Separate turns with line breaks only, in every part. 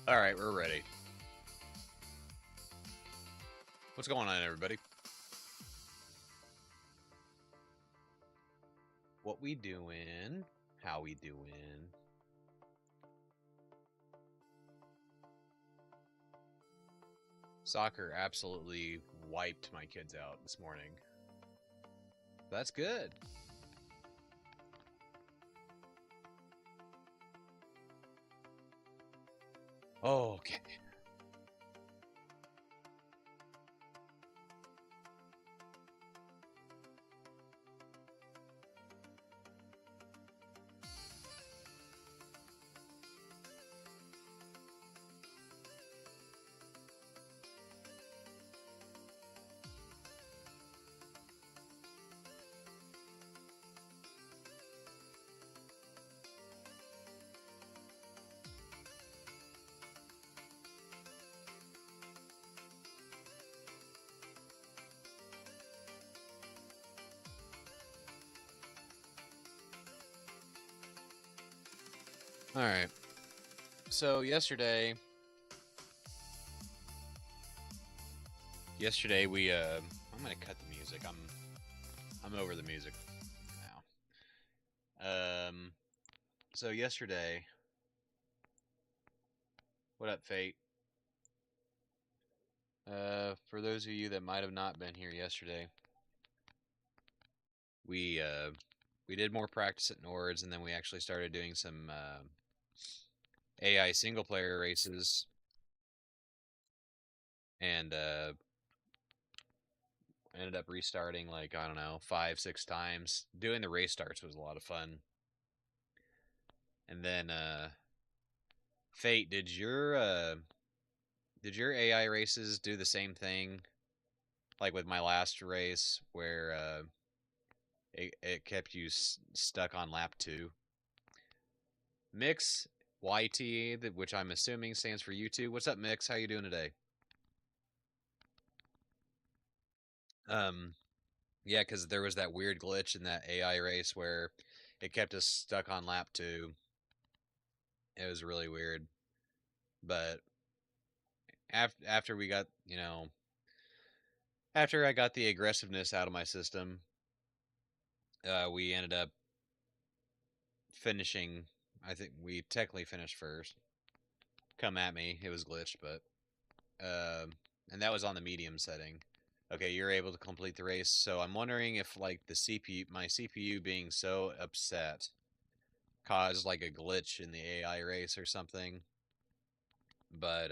All right, we're ready. What's going on, everybody? What we doing? How we doing? Soccer absolutely wiped my kids out this morning. That's good. Oh, okay. All right. So yesterday we I'm gonna cut the music. I'm over the music now. So yesterday, what up, Fate? For those of you that might have not been here yesterday, we uh, we did more practice at Nords, and then we actually started doing some AI single player races, and ended up restarting like I don't know 5, 6 times. Doing the race starts was a lot of fun, and then Fate, did your AI races do the same thing? Like with my last race, where it kept you stuck on lap 2. Mix YT, which I'm assuming stands for YouTube. What's up, Mix? How you doing today? Um, yeah, because there was that weird glitch in that AI race where it kept us stuck on lap 2. It was really weird, but after we got after I got the aggressiveness out of my system, we ended up finishing. I think we technically finished first. Come at me, it was glitched, but and that was on the medium setting. Okay, you're able to complete the race. So I'm wondering if like the CPU, my CPU being so upset, caused like a glitch in the AI race or something. But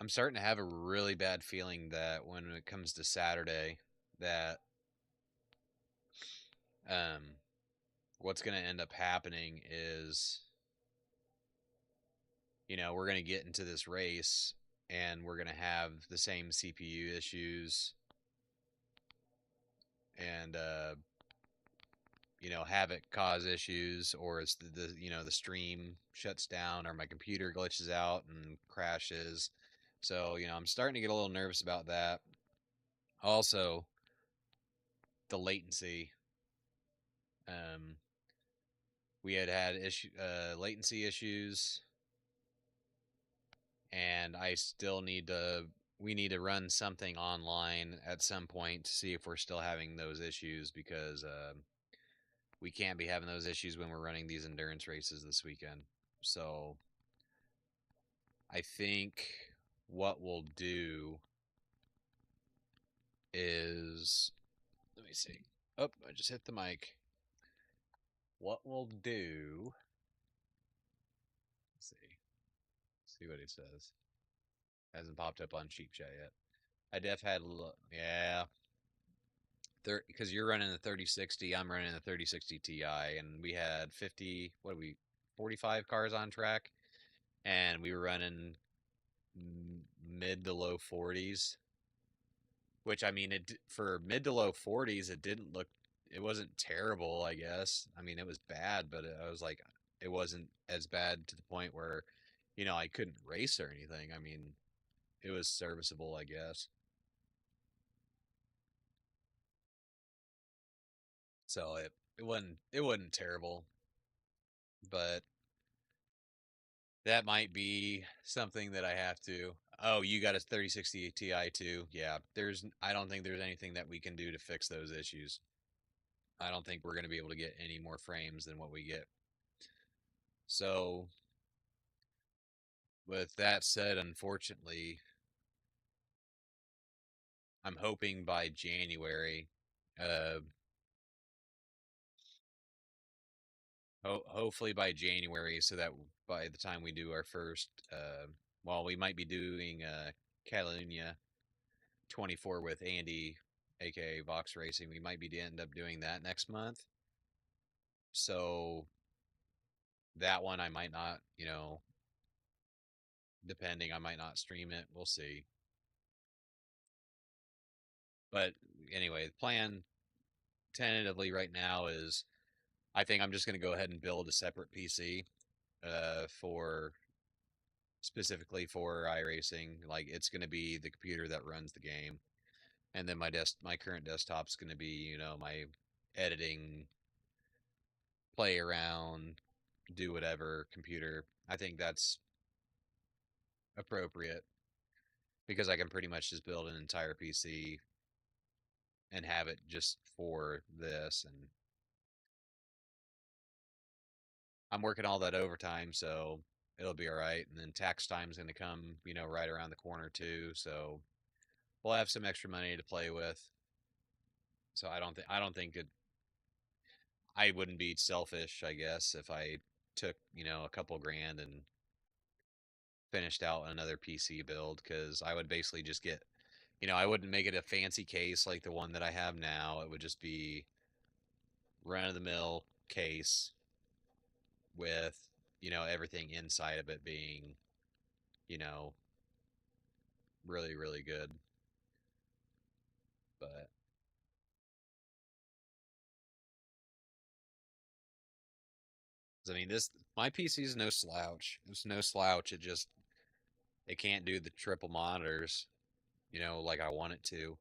I'm starting to have a really bad feeling that when it comes to Saturday, that um, what's going to end up happening is, we're going to get into this race and we're going to have the same CPU issues and have it cause issues, or it's the stream shuts down or my computer glitches out and crashes. So I'm starting to get a little nervous about that. Also, the latency. Um, we had latency issues, and I still need to. We need to run something online at some point to see if we're still having those issues, because we can't be having those issues when we're running these endurance races this weekend. So I think what we'll do is, let me see. Oh, I just hit the mic. What we'll do, let's see what he says. Hasn't popped up on Cheap Chat yet. I def had, yeah, because you're running the 3060, I'm running the 3060 Ti, and we had 50, what are we, 45 cars on track, and we were running mid to low 40s, which I mean, for mid to low 40s, it wasn't terrible, I guess. I mean, it was bad, but I was like, it wasn't as bad to the point where, I couldn't race or anything. I mean, it was serviceable, I guess. So it wasn't terrible, but that might be something that I have to. Oh, you got a 3060 Ti too? Yeah, I don't think there's anything that we can do to fix those issues. I don't think we're going to be able to get any more frames than what we get. So, with that said, unfortunately, I'm hoping by January, uh, hopefully by January, so that by the time we do our first, well, we might be doing Catalunya 24 with Andy, aka Vox Racing. We might be end up doing that next month. So that one I might not, depending, I might not stream it. We'll see. But anyway, the plan tentatively right now is I think I'm just going to go ahead and build a separate PC for specifically for iRacing. Like, it's going to be the computer that runs the game, and then my current desktop's going to be my editing, play around, do whatever computer. I think that's appropriate because I can pretty much just build an entire PC and have it just for this. And I'm working all that overtime, so it'll be all right. And then tax time's going to come, right around the corner too. So we'll have some extra money to play with. So I don't think it. I wouldn't be selfish, I guess, if I took a couple grand and finished out another PC build, because I would basically just get, I wouldn't make it a fancy case like the one that I have now. It would just be run of the mill case with everything inside of it being you know really really good. But I mean, this my PC is no slouch. It's no slouch. It can't do the triple monitors, like I want it to.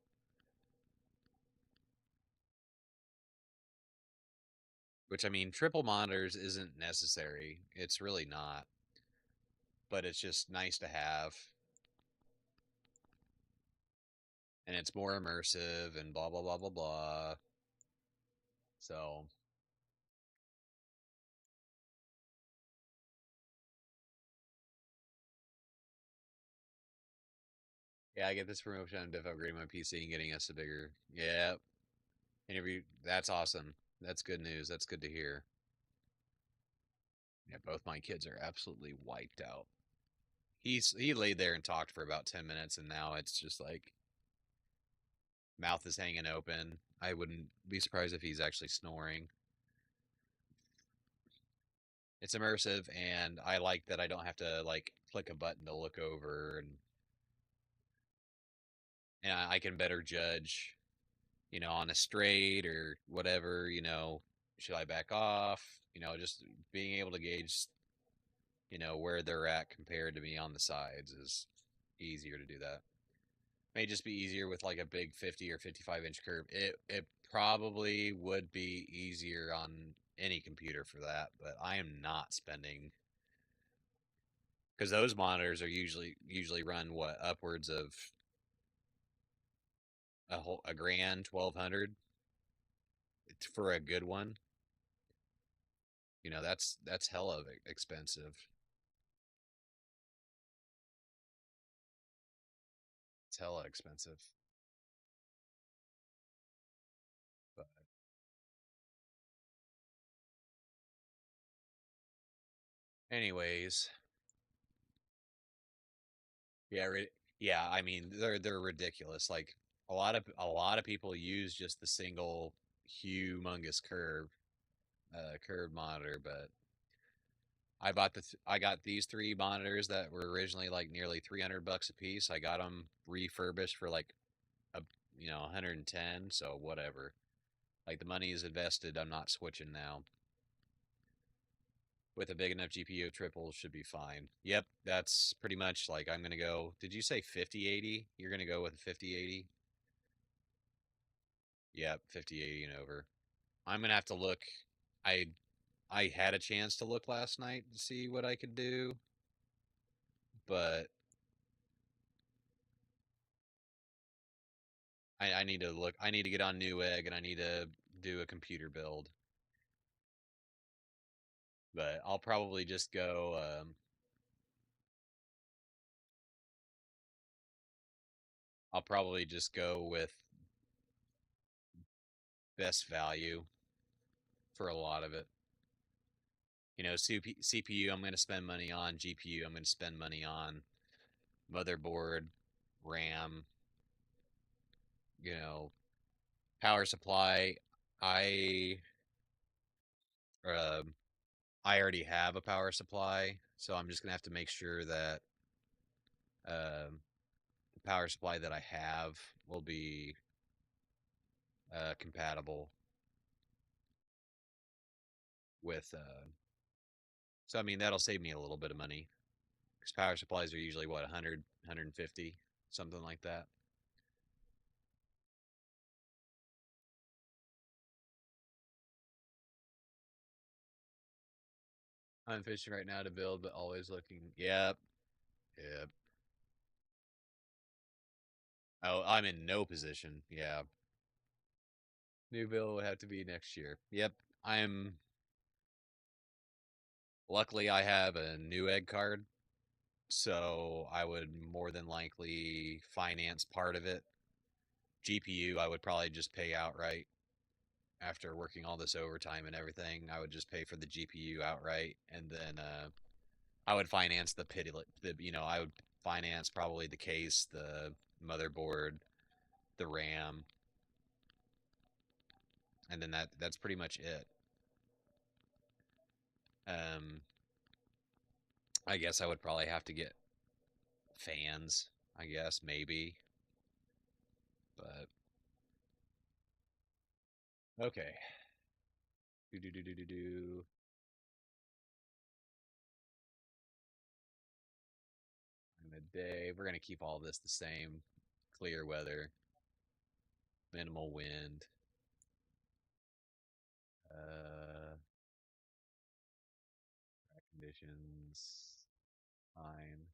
Which, I mean, triple monitors isn't necessary. It's really not. But it's just nice to have, and it's more immersive and blah blah blah blah blah. So yeah, I get this promotion. I'm definitely upgrading my PC and getting us a bigger. Yeah, interview. That's awesome. That's good news. That's good to hear. Yeah, both my kids are absolutely wiped out. He laid there and talked for about 10 minutes, and now it's just like mouth is hanging open. I wouldn't be surprised if he's actually snoring. It's immersive, and I like that I don't have to like click a button to look over, and I can better judge, on a straight or whatever. Should I back off? Just being able to gauge, where they're at compared to me on the sides is easier to do that. May just be easier with like a big 50 or 55-inch curve. It probably would be easier on any computer for that, but I am not spending, because those monitors are usually run what, upwards of a grand, 1,200 for a good one. That's hella expensive. It's hella expensive. But anyways, yeah, yeah. I mean, they're ridiculous. Like a lot of people use just the single humongous curved monitor, but I got these three monitors that were originally like nearly $300 a piece. I got them refurbished for like a 110. So whatever. Like the money is invested. I'm not switching now. With a big enough GPU, triple should be fine. Yep, that's pretty much like I'm gonna go. Did you say 5080? You're gonna go with a 5080? Yep, 5080 and over. I'm gonna have to look. I I had a chance to look last night to see what I could do, but I need to look. I need to get on Newegg and I need to do a computer build. But I'll probably just go. I'll probably just go with best value for a lot of it. CPU I'm going to spend money on. GPU I'm going to spend money on. Motherboard, RAM, you know, power supply. I um I already have a power supply, so I'm just gonna have to make sure that the power supply that I have will be compatible with. So I mean that'll save me a little bit of money, because power supplies are usually what, 100, 150, something like that. I'm fishing right now to build, but always looking. Yep, yep. Oh, I'm in no position. Yeah, New bill would have to be next year. Yep. I'm luckily I have a new egg card, so I would more than likely finance part of it. GPU I would probably just pay outright after working all this overtime and everything. I would just pay for the GPU outright, and then I would finance I would finance probably the case, the motherboard, the RAM, and then that's pretty much it. Um, I guess I would probably have to get fans. I guess maybe, but okay. Do do do do do do. In the day, we're gonna keep all this the same. Clear weather, minimal wind. Uh, conditions fine.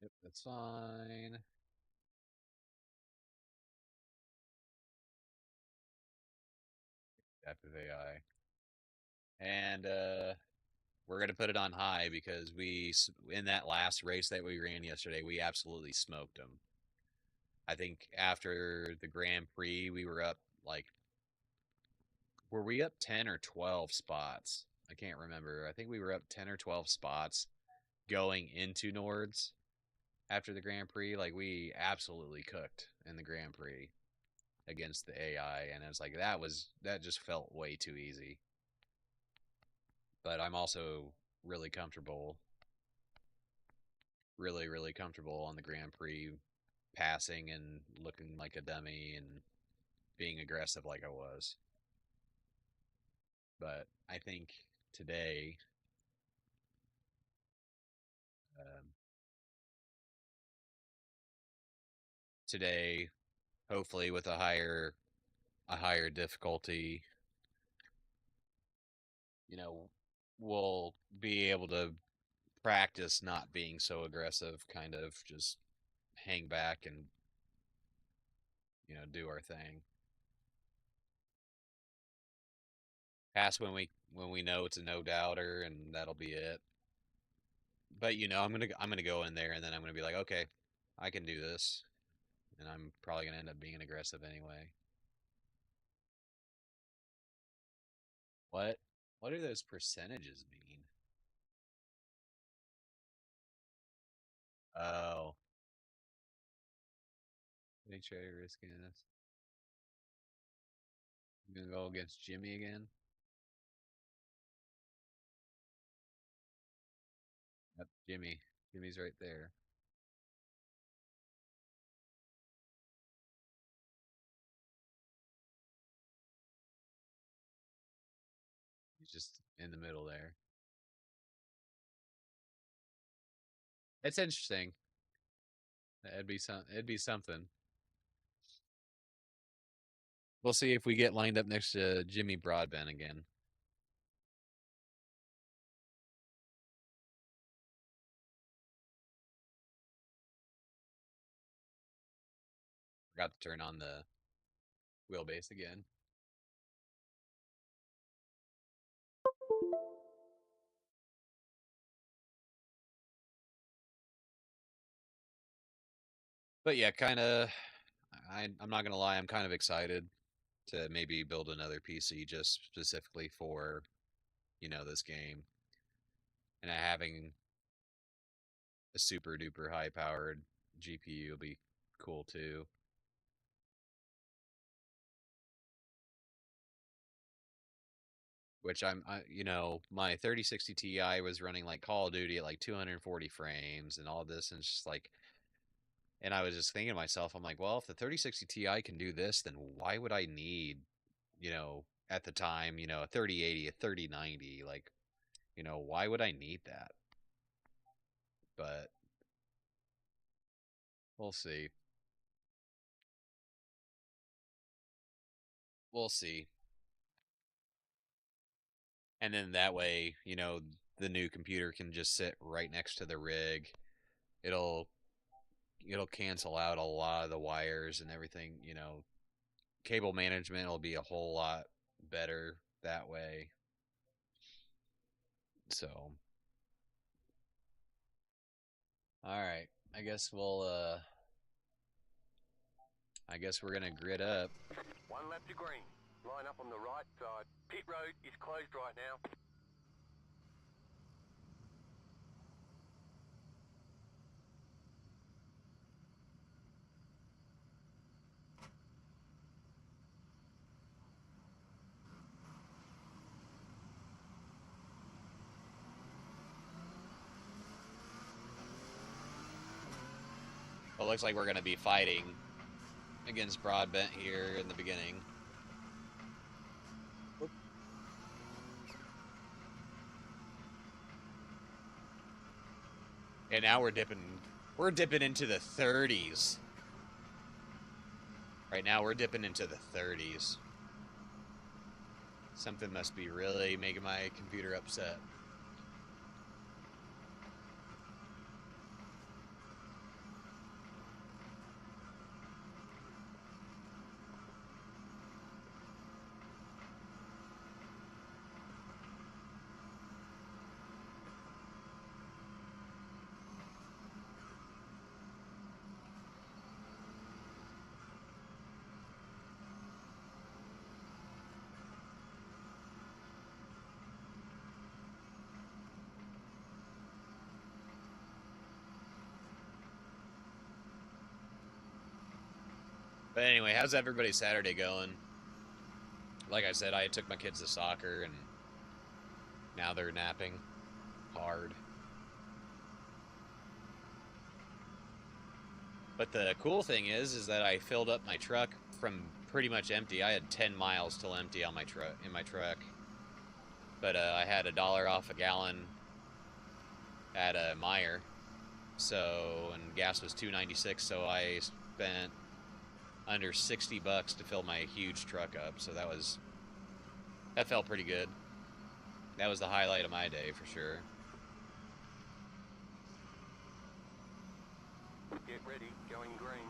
Yep, that's fine. Adaptive AI. And we're gonna put it on high because in that last race that we ran yesterday, we absolutely smoked them. I think after the Grand Prix, we were up like, were we up 10 or 12 spots? I can't remember. I think we were up 10 or 12 spots going into Nords after the Grand Prix. Like, we absolutely cooked in the Grand Prix against the AI, and it's like that just felt way too easy. But I'm also really comfortable, really comfortable on the Grand Prix, passing and looking like a dummy and being aggressive like I was. But I think today, um, today, hopefully with a higher difficulty, you know, we'll be able to practice not being so aggressive, kind of just hang back and do our thing. Pass when we know it's a no doubter, and that'll be it. But I'm gonna go in there, and then I'm gonna be like, okay, I can do this, and I'm probably gonna end up being aggressive anyway. What? What do those percentages mean? Oh, make sure you're risking this. I'm gonna go against Jimmy again. Yep, Jimmy. Jimmy's right there. He's just in the middle there. It's interesting. It'd be something. We'll see if we get lined up next to Jimmy Broadbent again. Forgot to turn on the wheelbase again. But yeah, kind of. I'm not gonna lie. I'm kind of excited to maybe build another PC just specifically for this game, and having a super duper high powered GPU will be cool too. Which my 3060 Ti was running like Call of Duty at like 240 frames and all this, and it's just like, and I was just thinking to myself, I'm like, well, if the 3060 Ti can do this, then why would I need, at the time, a 3080, a 3090, like, why would I need that? But we'll see. We'll see. And then that way, you know, the new computer can just sit right next to the rig. It'll cancel out a lot of the wires and everything, you know. Cable management will be a whole lot better that way. So, all right. I guess we're gonna grid up.
One lap to green. Line up on the right side. Pit road is closed right now.
It looks like we're gonna be fighting against Broadbent here in the beginning. And now we're dipping into the 30s. Right now we're dipping into the 30s. Something must be really making my computer upset. But anyway, how's everybody's Saturday going? Like I said, I took my kids to soccer, and now they're napping hard. But the cool thing is that I filled up my truck from pretty much empty. I had 10 miles till empty on my truck. But I had $1 off a gallon at a Meyer. So, and gas was $2.96, so I spent under $60 to fill my huge truck up. So that felt pretty good. That was the highlight of my day for sure.
Get ready, going green.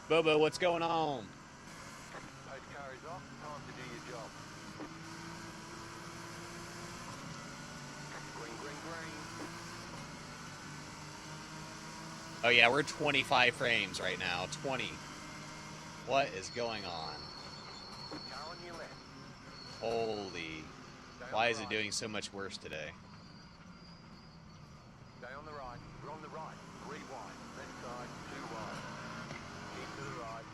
Bobo, what's going on?
Post car is off, time to do your job. Green, green, green.
Oh yeah, we're 25 frames right now. 20. What is going on?
Car on your left.
Holy. Why is it doing so much worse today?
Stay on the right. We're on the right. 3 wide. Left side, 2 wide. Keep to the right.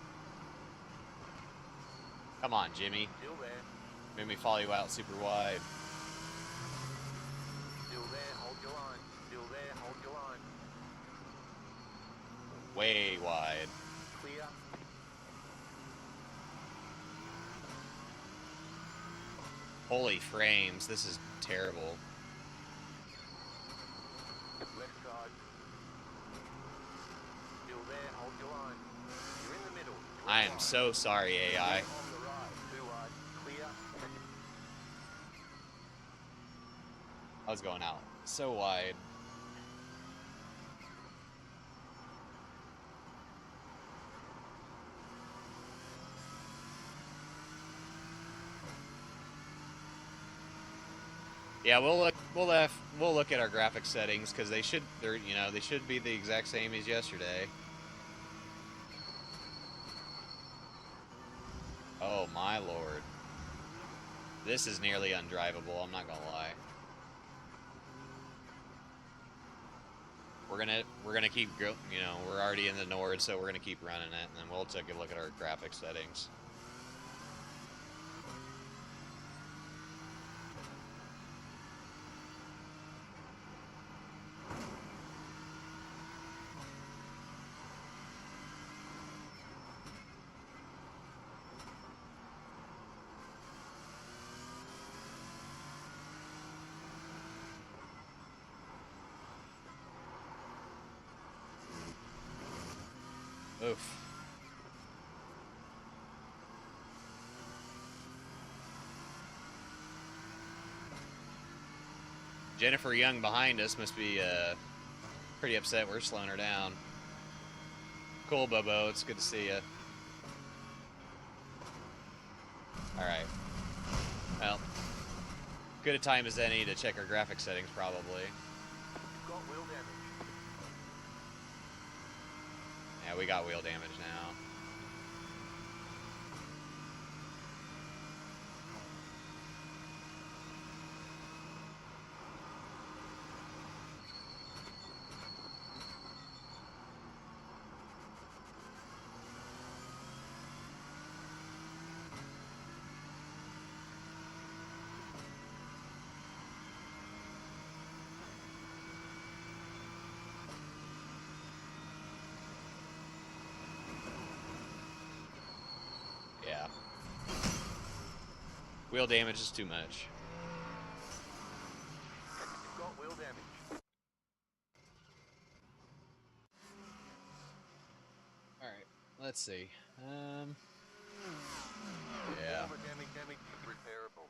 Come on, Jimmy.
Still there.
Made me follow you out super wide.
Still there. Hold your line. Still there. Hold your line.
Way wide.
Clear.
Holy frames, this is terrible.
Left side. Still there. Hold your line. You're in the middle.
I am so sorry, AI.
On the right. 2 wide. Clear.
I was going out so wide. Yeah, we'll look at our graphics settings because they should be the exact same as yesterday. Oh my lord. This is nearly undrivable, I'm not gonna lie. We're gonna keep we're already in the Nords, so we're gonna keep running it, and then we'll take a look at our graphics settings. Oof. Jennifer Young behind us must be pretty upset we're slowing her down. Cool, Bobo. It's good to see you. Alright. Well, good a time as any to check our graphic settings, probably.
Got wheel damage.
Yeah, we got wheel damage now. Yeah. Wheel damage is too much.
Got wheel damage.
Alright, let's see. Yeah.
Former damage repairable.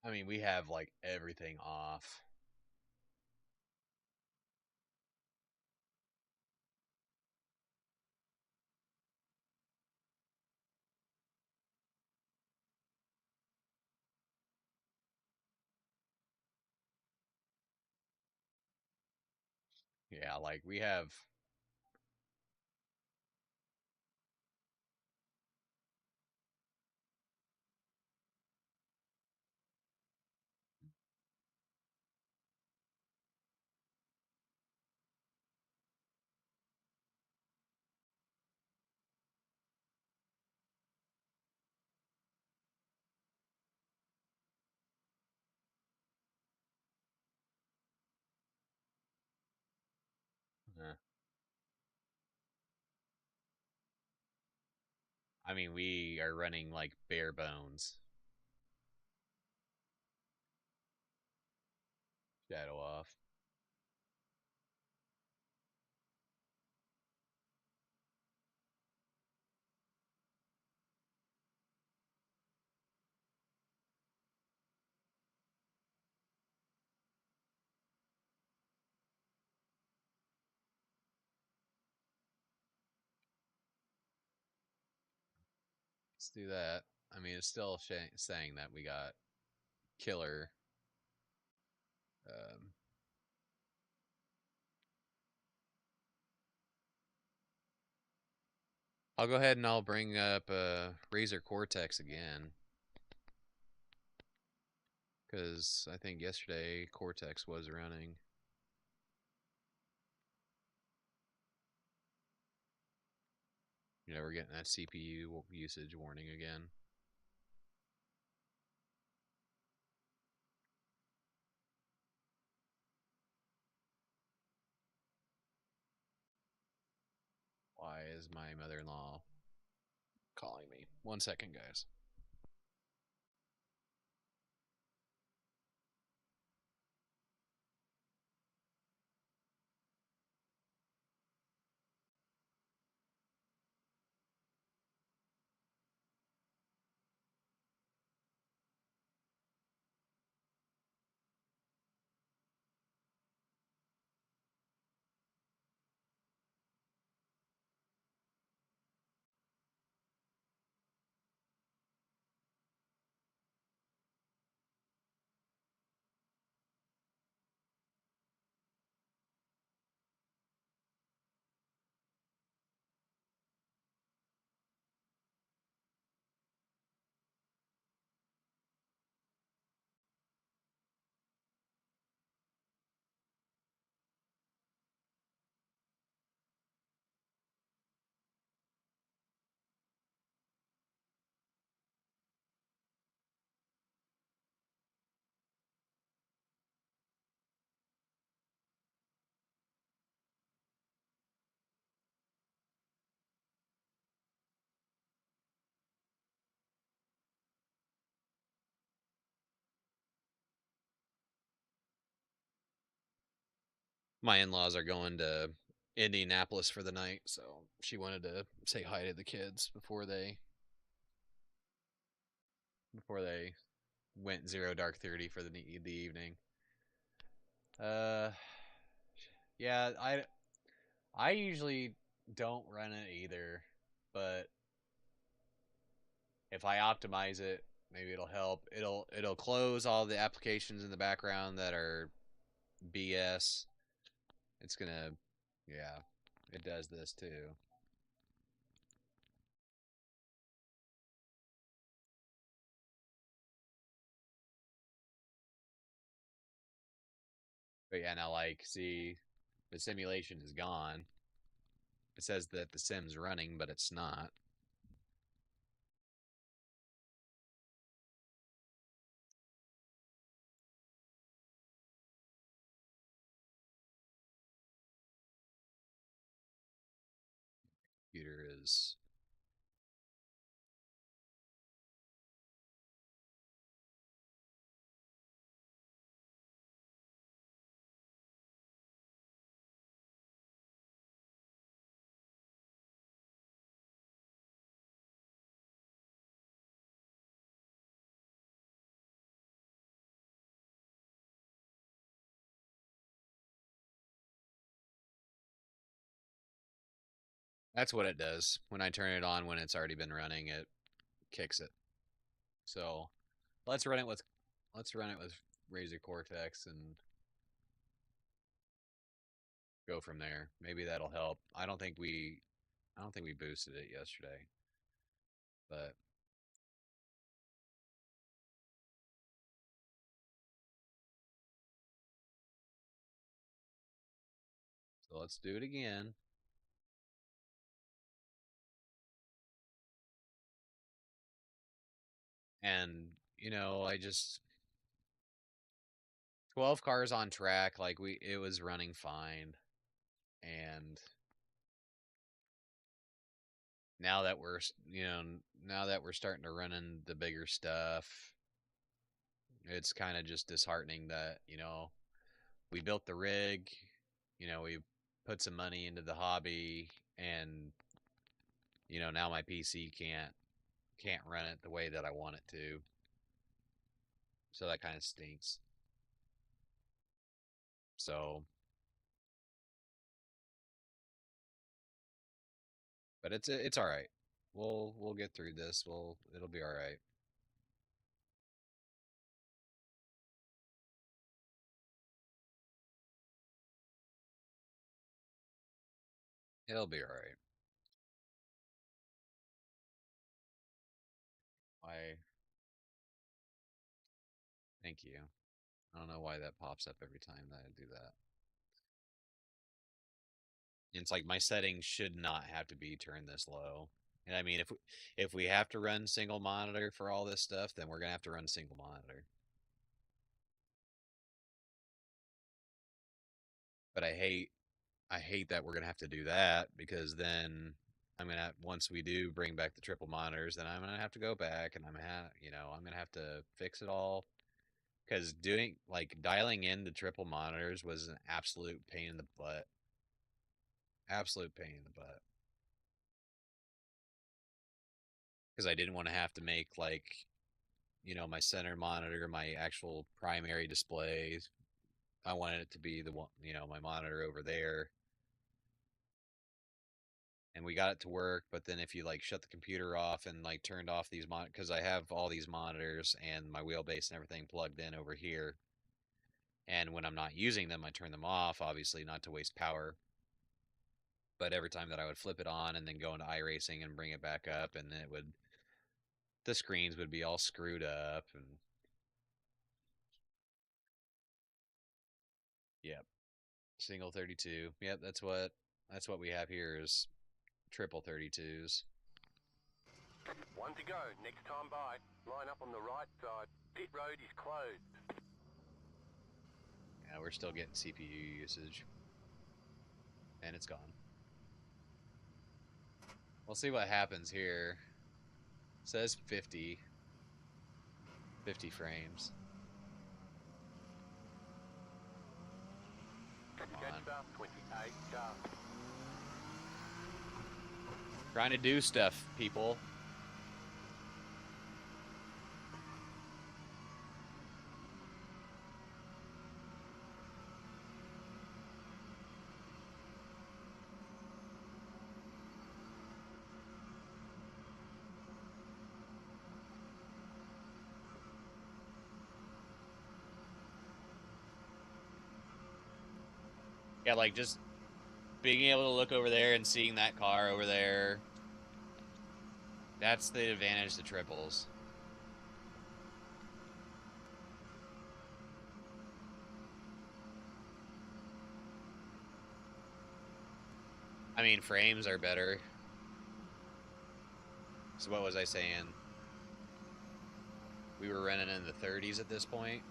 I mean, we have, like, everything off. Yeah, like, we have... I mean, we are running, like, bare bones. Shadow off. Let's do that. I mean, it's still saying that we got killer. Um, I'll go ahead and I'll bring up Razer Cortex again. Because I think yesterday Cortex was running. You know, we're getting that CPU usage warning again. Why is my mother-in-law calling me? 1 second, guys. My in-laws are going to Indianapolis for the night, so she wanted to say hi to the kids before they went 0 dark 30 for the evening. Uh, yeah, I usually don't run it either, but if I optimize it, maybe it'll help. It'll close all the applications in the background that are BS. It's gonna, yeah, it does this too. But yeah, now like, see, the simulation is gone. It says that the sim's running, but it's not. Computer is. That's what it does. When I turn it on when it's already been running, it kicks it. So let's run it with Razer Cortex and go from there. Maybe that'll help. I don't think we boosted it yesterday, but so let's do it again. And I just 12 cars on track, like it was running fine. And now that we're starting to run in the bigger stuff, it's kind of just disheartening that, we built the rig, we put some money into the hobby, and now my PC can't run it the way that I want it to. So that kind of stinks. So, but it's all right. We'll get through this. It'll be all right. It'll be all right. I Thank you. I don't know why that pops up every time that I do that. It's like my settings should not have to be turned this low. And I mean, if we have to run single monitor for all this stuff, then we're gonna have to run single monitor. But I hate that we're gonna have to do that, because then once we do bring back the triple monitors, then I'm gonna have to go back and I'm gonna have to fix it all, because doing like dialing in the triple monitors was an absolute pain in the butt. Absolute pain in the butt. Because I didn't want to have to make like my center monitor my actual primary display. I wanted it to be the one, my monitor over there. And we got it to work, but then if you like shut the computer off and like turned off these because I have all these monitors and my wheelbase and everything plugged in over here, and when I'm not using them I turn them off, obviously not to waste power. But every time that I would flip it on and then go into iRacing and bring it back up, and then the screens would be all screwed up. And yep, single 32. Yep, that's what we have here is triple 32s.
One to go. Next time by. Line up on the right side. Pit road is closed.
Yeah, we're still getting CPU usage. And it's gone. We'll see what happens here. It says 50 frames. Come on.
Okay, car.
Trying to do stuff, people. Yeah, like just being able to look over there and seeing that car over there. That's the advantage to triples. I mean, frames are better. So what was I saying? We were running in the 30s at this point.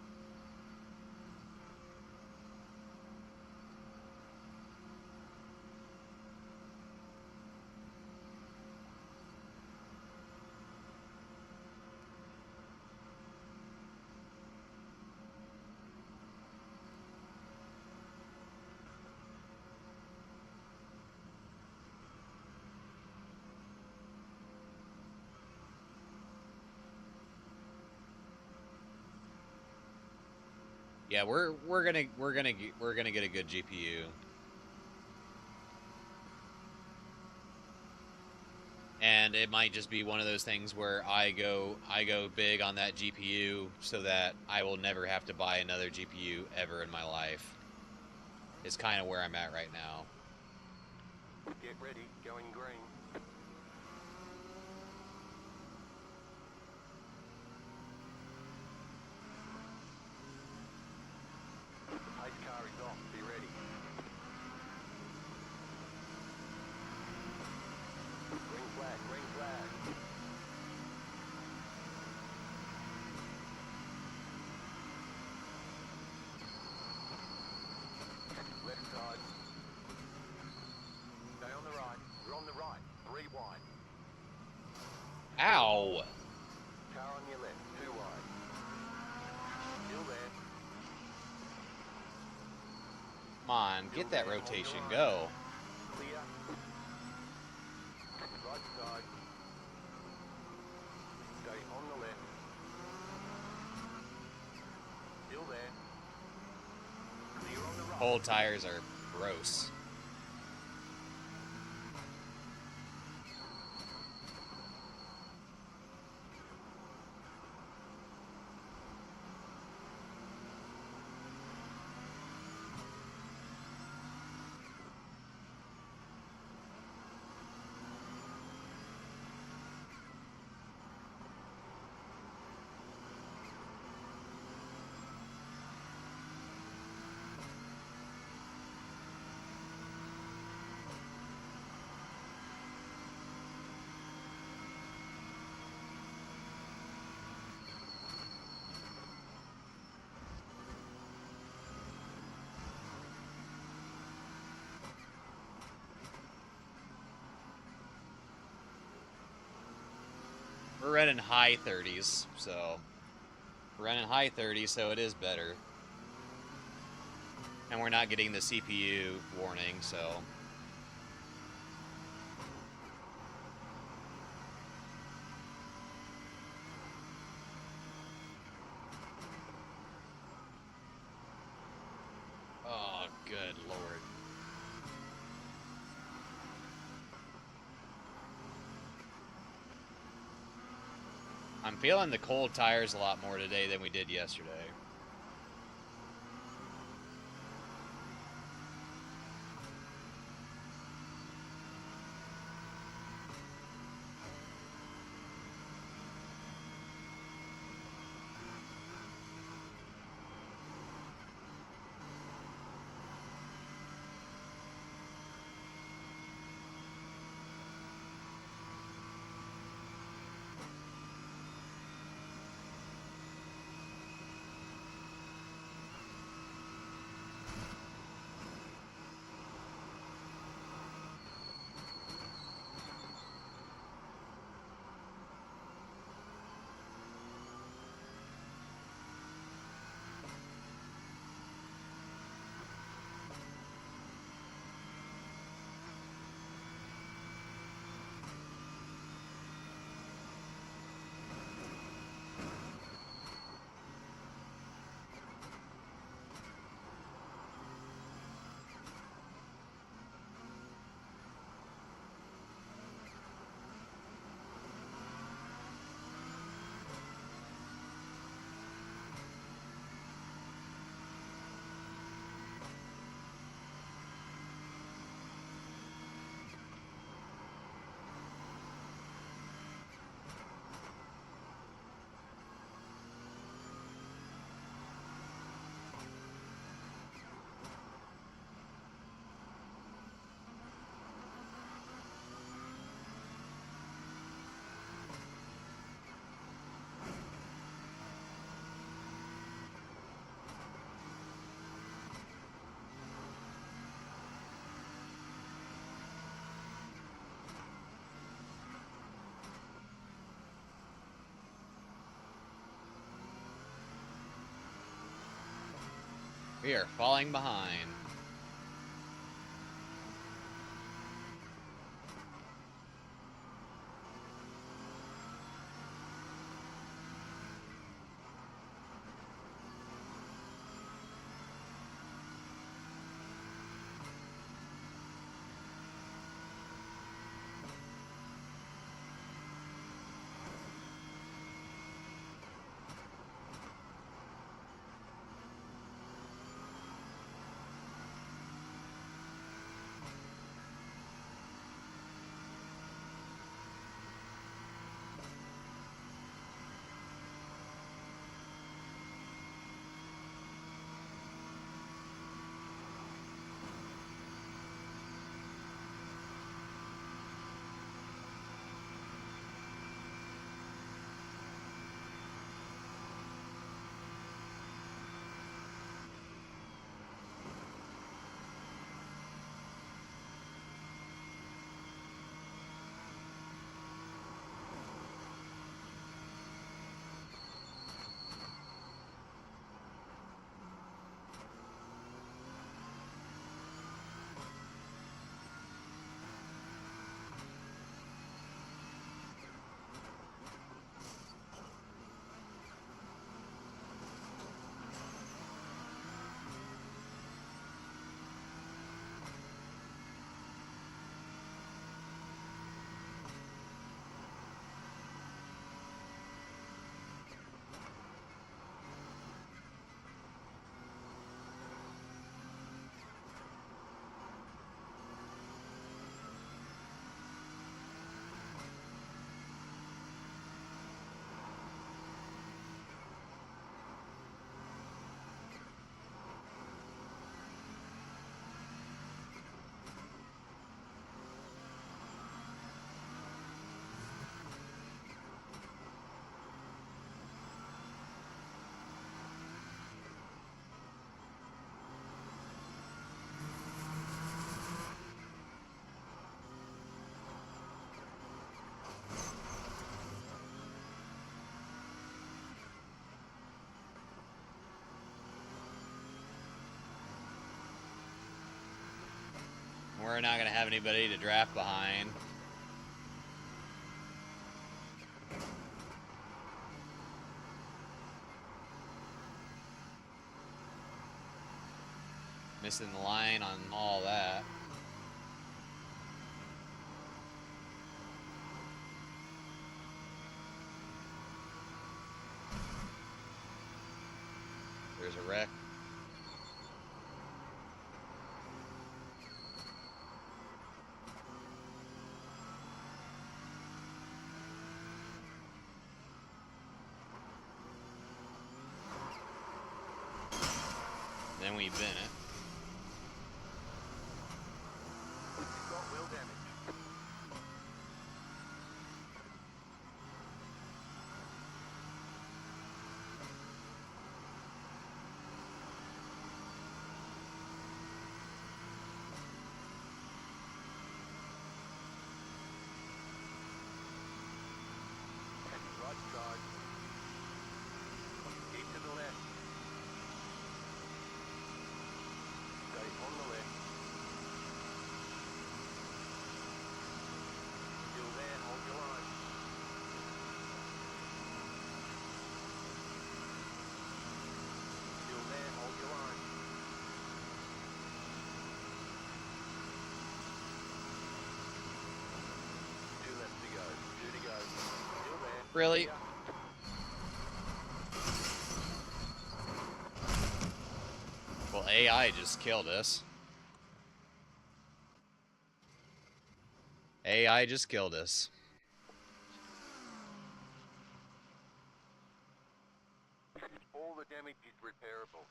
Yeah, we're gonna get a good GPU. And it might just be one of those things where I go big on that GPU so that I will never have to buy another GPU ever in my life. It's kind of where I'm at right now.
Get ready, going green. Pace car is off, be ready. Green flag, green flag. Left side. Stay on the right, we're on the right, 3 wide.
Ow!
Car on your left, 2 wide. Still there.
Come on, get that rotation, go.
Clear. Right side. Stay on the left. Still there. Clear on the right.
Old tires are gross. We're running high 30s, so we're running high 30s, so it is better. And we're not getting the CPU warning, so oh, good lord. I'm feeling the cold tires a lot more today than we did yesterday. We are falling behind. We're not going to have anybody to draft behind. Missing the line on all that. There's a wreck. Then we bin it.
Got wheel damage. Right side. Keep to the left. Stay on the left. Still there, hold your line. Still there, hold your line. Two left to go. Two to go. Still there.
Really?
Yeah.
Well, AI just killed us. AI just killed us.
All the damage is repairable.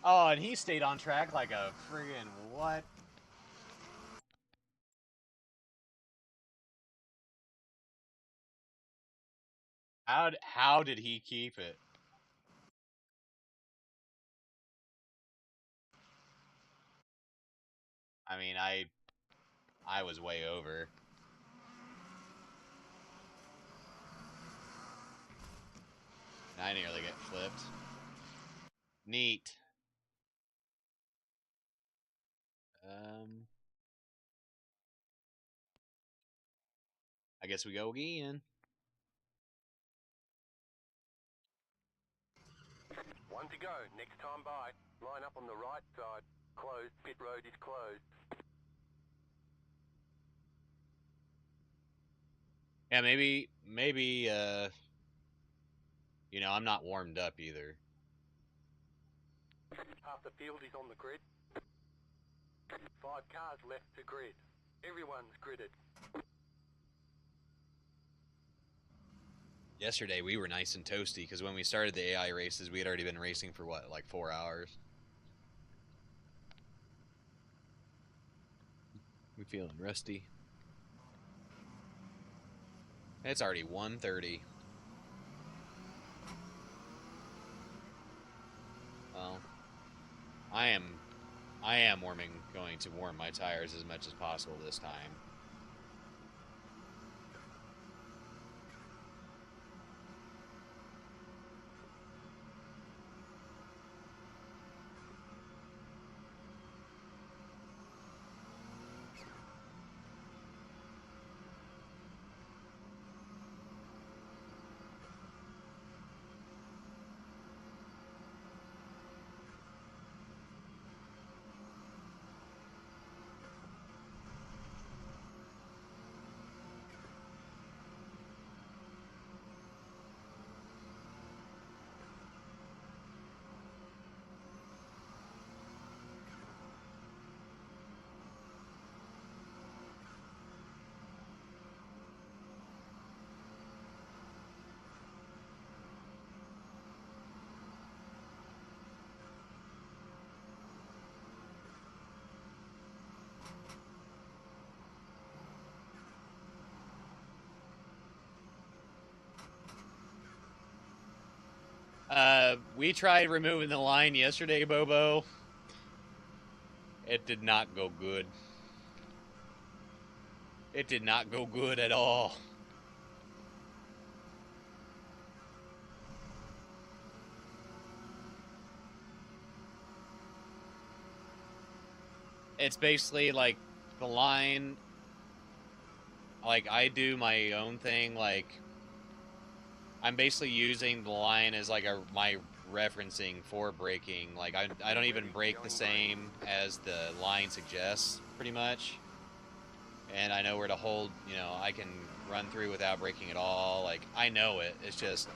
Oh, and he stayed on track like a friggin' what? How did he keep it? I mean, I was way over. I nearly get flipped. Neat. I guess we go again.
One to go. Next time by. Line up on the right side. Closed. Pit road is closed.
Yeah, maybe, you know, I'm not warmed up either.
Half the field is on the grid. 5 cars left to grid. Everyone's gridded.
Yesterday we were nice and toasty because when we started the AI races, we had already been racing for what, like 4 hours. We feeling rusty. It's already 1:30. Well, I am going to warm my tires as much as possible this time. We tried removing the line yesterday, Bobo. It did not go good. It did not go good at all. It's basically like the line, like I do my own thing, like I'm basically using the line as like my referencing for braking. Like I don't even brake the same as the line suggests, pretty much. And I know where to hold, you know, I can run through without braking at all. Like I know it. It's just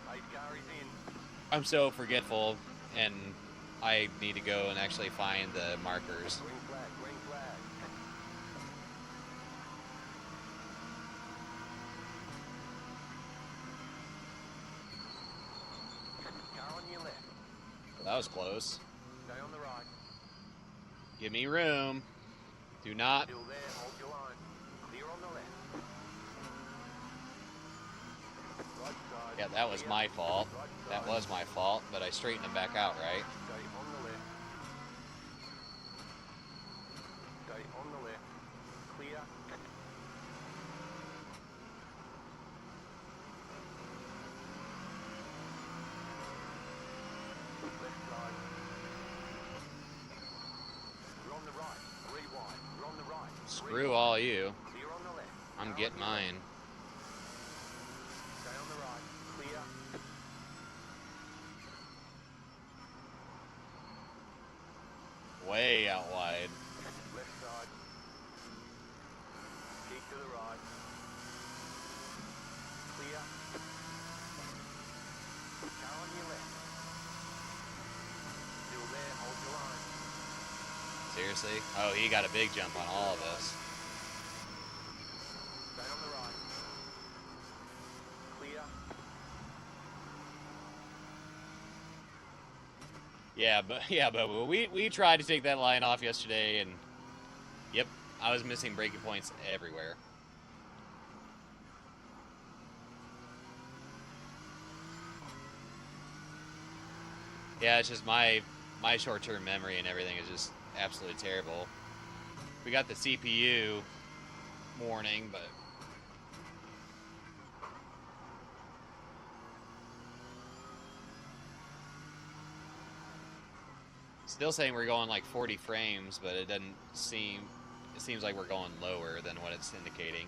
I'm so forgetful, and I need to go and actually find the markers.
Green flag, green flag. Car on your left.
That was close.
Stay on the right.
Give me room. Do not.
Still there, hold your line. Clear on the left. Right side.
Yeah, that was
clear.
my fault.
Right
That
side.
was my fault, but I straightened them back out, right?
Stay on the left. Stay on the left. Clear. Left side. We're on the right. 3 wide. We're on the right.
Screw all you.
Clear on the left.
I'm
Car
getting
on your
mine.
left. Stay on the right. Clear.
Way out wide.
Left side. Keep to the right. Clear. Car on your left. Still there, hold your line.
Seriously? Oh, he got a big jump on all of us.
Stay on the right. Clear.
Yeah, but we tried to take that line off yesterday, and yep, I was missing braking points everywhere. Yeah, it's just my short-term memory and everything is just absolutely terrible. We got the CPU warning, but Still saying we're going like 40 frames, but it doesn't seem... It seems like we're going lower than what it's indicating.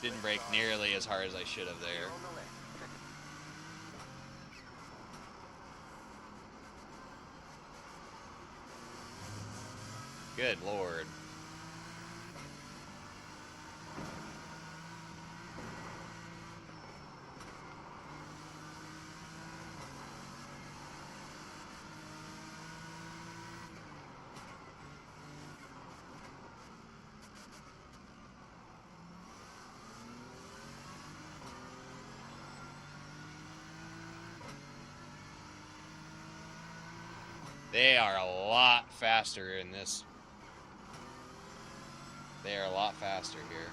Didn't brake nearly as hard as I should have there. Good Lord. They are a lot faster in this. They are a lot faster here.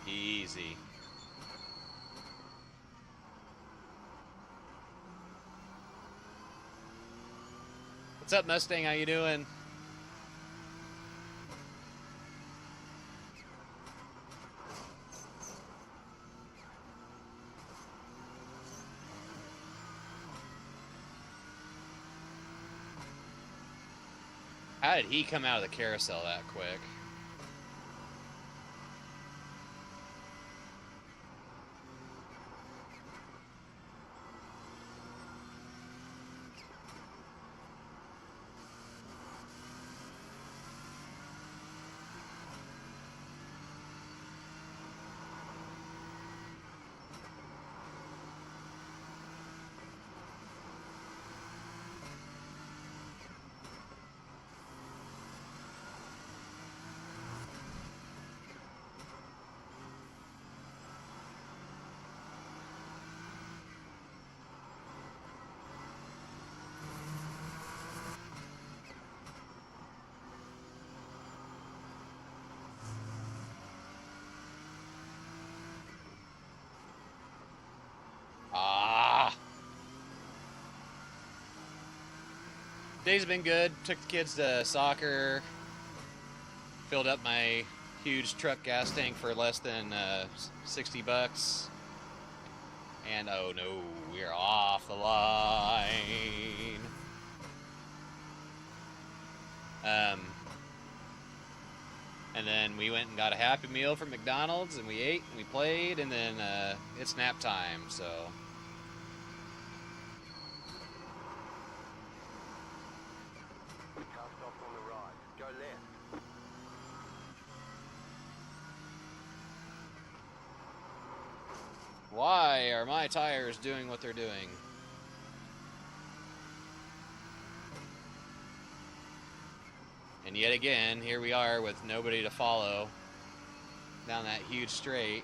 Easy. What's up, Mustang? How you doing? How did he come out of the carousel that quick? Day's been good. Took the kids to soccer. Filled up my huge truck gas tank for less than 60 bucks. And oh no, we're off the line. And then we went and got a Happy Meal from McDonald's, and we ate, and we played, and then it's nap time, so...
Car stops on the right. Go left.
Why are my tires doing what they're doing? And yet again, here we are with nobody to follow down that huge straight.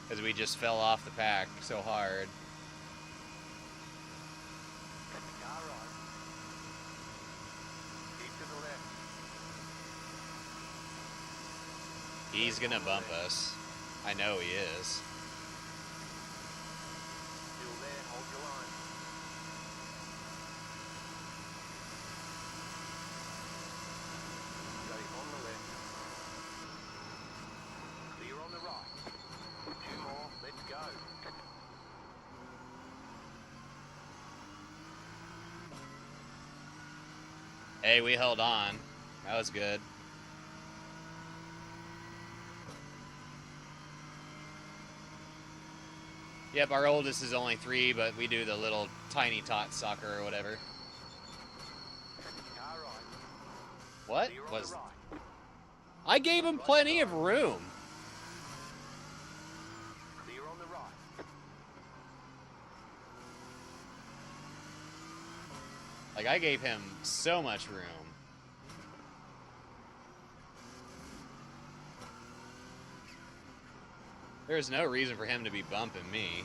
Because we just fell off the pack so hard.
Car right. Keep to the left.
He's gonna bump us. I know he is.
Still there, hold your line. Stay on the left. Clear on the right. 2 more, let's go.
Hey, we held on. That was good. Yep, our oldest is only 3, but we do the little tiny tot soccer or whatever.
Car right.
What
Clear on
was...
the right.
I gave him plenty of room.
Clear on the right.
Like, I gave him so much room. There's no reason for him to be bumping me.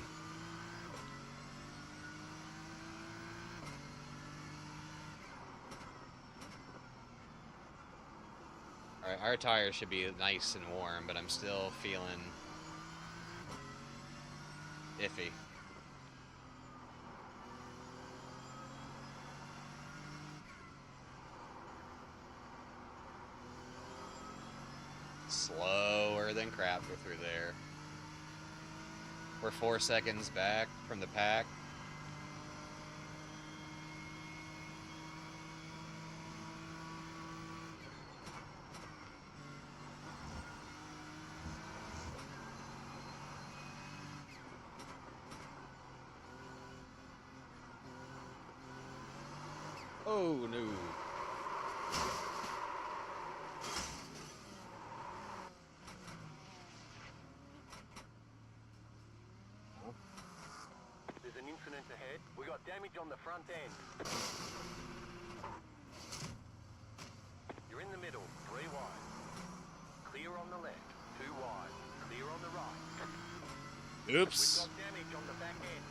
Alright, our tires should be nice and warm, but I'm still feeling iffy. Slower than crap go through there. We're 4 seconds back from the pack. Oh no.
There's an incident ahead. We got damage on the front end. You're in the middle, 3 wide. Clear on the left, 2 wide. Clear on the right.
Oops.
We've got damage on the back end.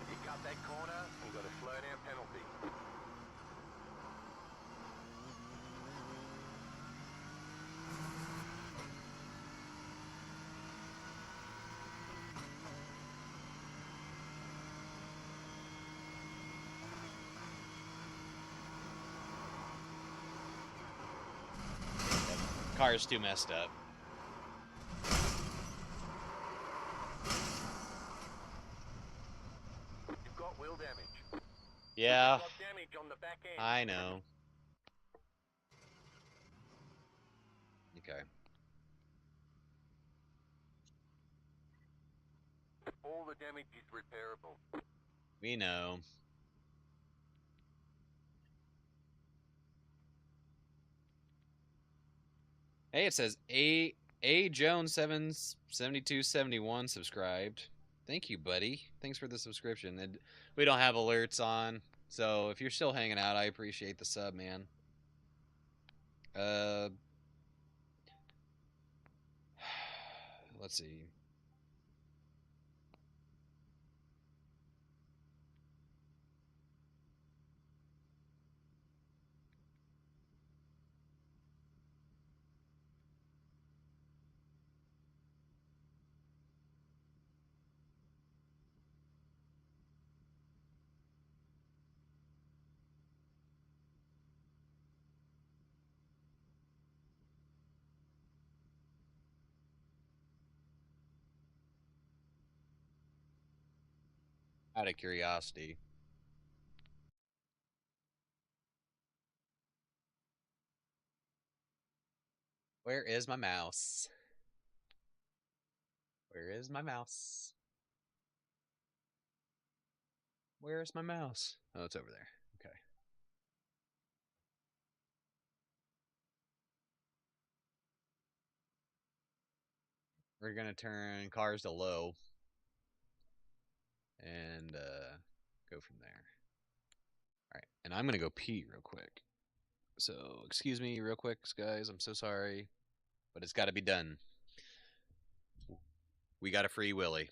You cut that corner and got a slow down penalty.
Car's too messed up.
You've got wheel damage.
Yeah,
You've got damage on the back end.
I know. Okay.
All the damage is repairable.
We know. Hey, it says A Jones 77271 subscribed. Thank you, buddy. Thanks for the subscription. And we don't have alerts on, so if you're still hanging out, I appreciate the sub, man. Let's see. Out of curiosity. Where is my mouse? Where is my mouse? Where's my mouse? Oh, it's over there. Okay. We're gonna turn cars to low and go from there. All right, and I'm gonna go pee real quick. So excuse me, real quick, guys. I'm so sorry, but it's got to be done. We got a free Willy.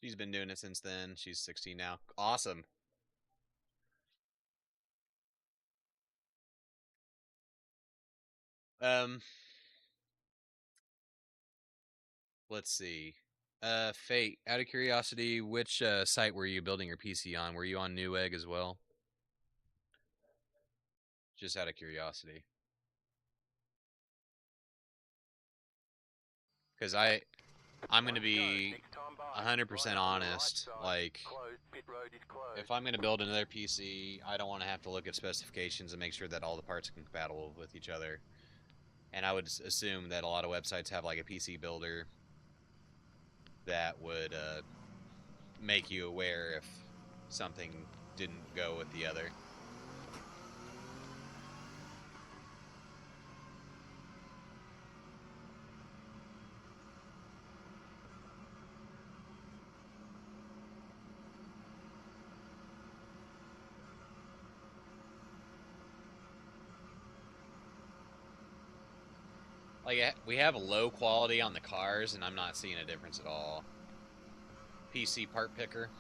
She's been doing it since then. She's 16 now. Awesome. Um, let's see. Fate. Out of curiosity, which site were you building your PC on? Were you on Newegg as well? Just out of curiosity. Because I'm gonna be 100% honest. Like, if I'm gonna build another PC, I don't want to have to look at specifications and make sure that all the parts are compatible with each other. And I would assume that a lot of websites have like a PC builder that would make you aware if something didn't go with the other. Like, we have low quality on the cars, and I'm not seeing a difference at all. PC part picker.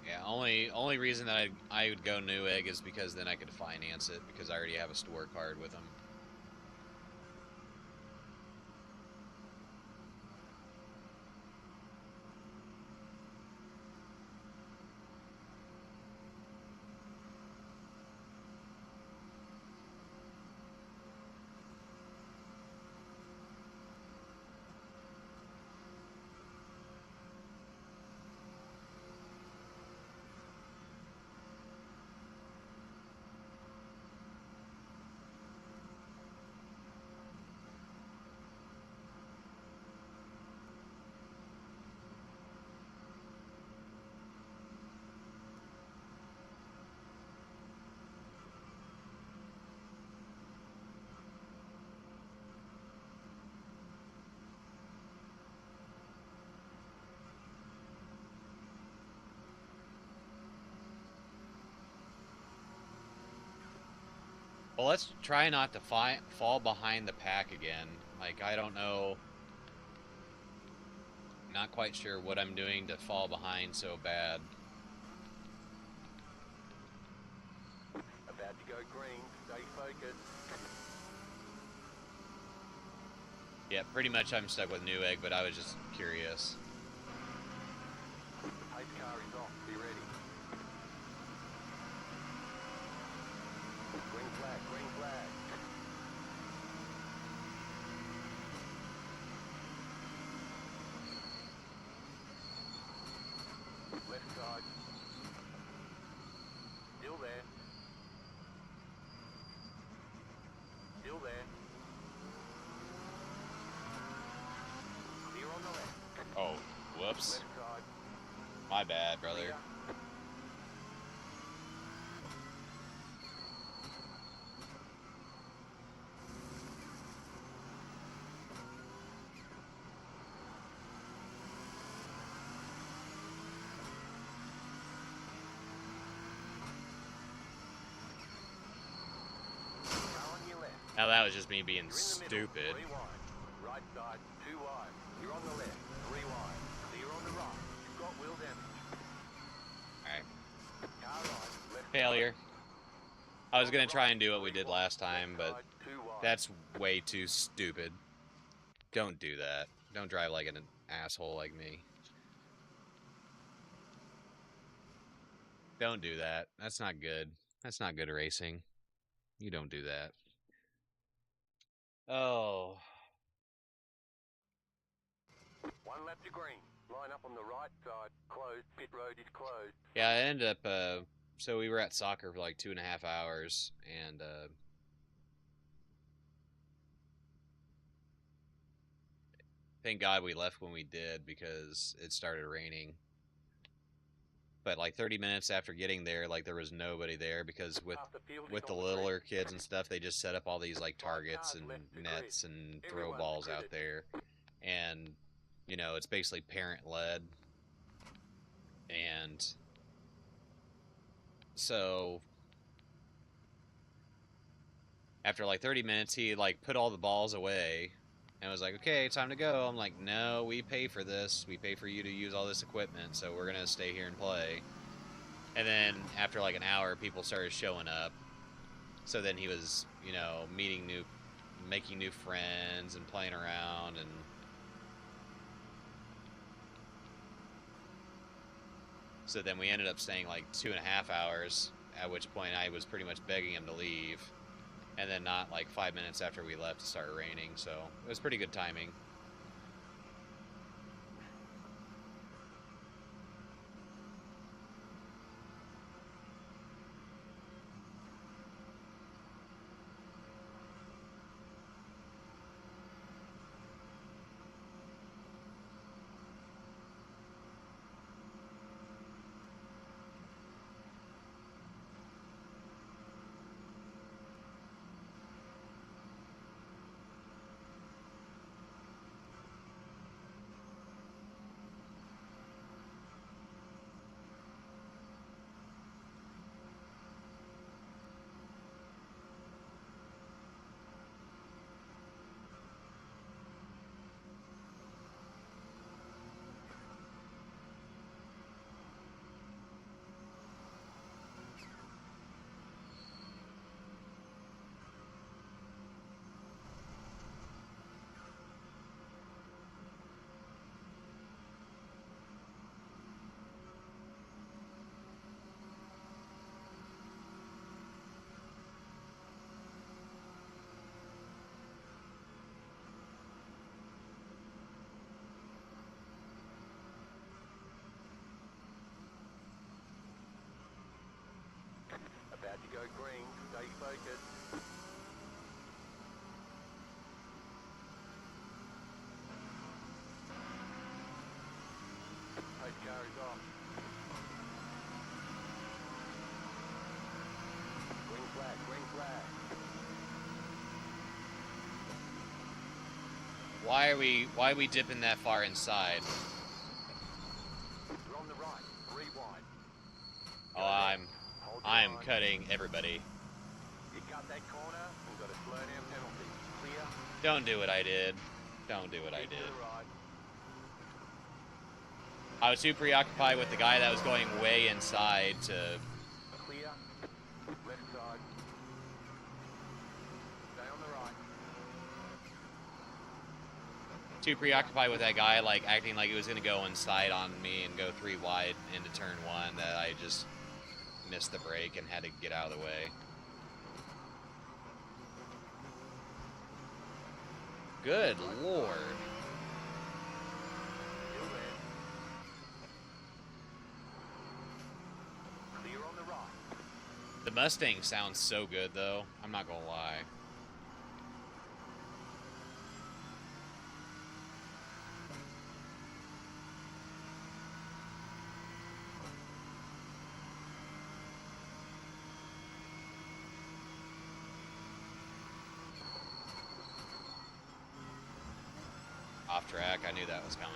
Yeah, only reason that I would go Newegg is because then I could finance it, because I already have a store card with them. Well, let's try not to fall behind the pack again. Like, I don't know. Not quite sure what I'm doing to fall behind so bad.
About to go green. Stay focused.
Yeah, pretty much I'm stuck with Newegg, but I was just curious.
The pace car is off. Be ready. Green flag, green flag. Left side. Still there. Still there. Clear on the left.
Oh, whoops.
Left side.
My bad, brother.
Clear.
Now that was just me being
You're in the
stupid.
middle, 3 wide. Right side, 2 wide. You're on the left, 3 wide. Clear on the right. You've got wheel damage.
Alright.
Car right, left
Failure. I was
On
gonna
the
try
right,
and do what we
3
did
wide.
last time,
Left
but
side, 2 wide.
that's way too stupid. Don't do that. Don't drive like an asshole like me. Don't do that. That's not good. That's not good racing. You don't do that. Oh.
1 lap to green. Line up on the right side. Closed. Pit road is closed.
Yeah, I ended up, so we were at soccer for like 2.5 hours, and, thank God we left when we did because it started raining. But like 30 minutes after getting there, like there was nobody there because with the littler kids and stuff, they just set up all these like targets and nets and throw balls out there. And, you know, it's basically parent led. And so after like 30 minutes, he like put all the balls away and was like, okay, time to go. I'm like, no, we pay for this. We pay for you to use all this equipment, so we're going to stay here and play. And then after like an hour, people started showing up. So then he was, you know, making new friends and playing around. And so then we ended up staying like 2.5 hours, at which point I was pretty much begging him to leave. And then not like 5 minutes after we left, it started raining. So it was pretty good timing.
About to go green. Stay focused. Post car is off. Green flag, green flag.
Why are we dipping that far inside?
You're on the right, 3 wide.
Oh,
Hold
I'm
your line.
cutting everybody.
You cut that corner and got a slow down penalty. Clear.
Don't do what I did. Don't do what I
Keep to
did.
the right.
I was too preoccupied with the guy that was going way inside to...
Clear. Left side. Stay on the right.
Too preoccupied with that guy, like, acting like he was going to go inside on me and go 3 wide into turn 1 that I just missed the break and had to get out of the way. Good lord.
Still there. Clear on the right.
The Mustang sounds so good, though. I'm not going to lie. Off track, I knew that was coming.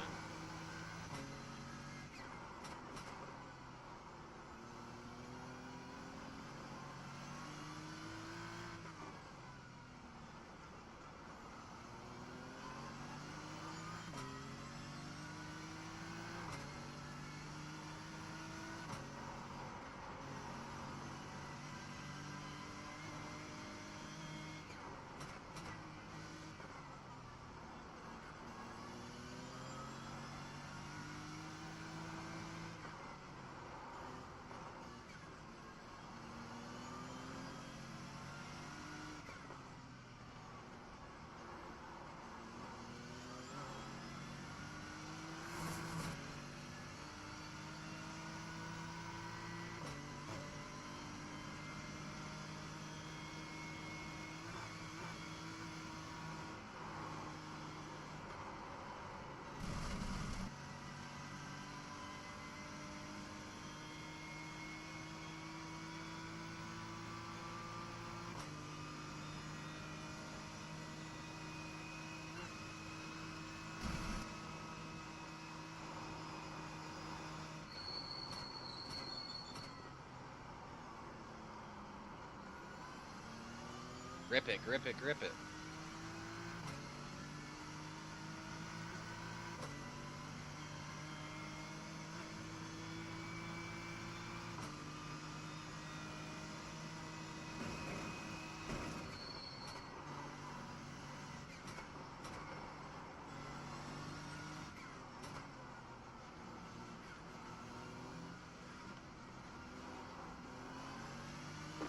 Grip it, grip it, grip it.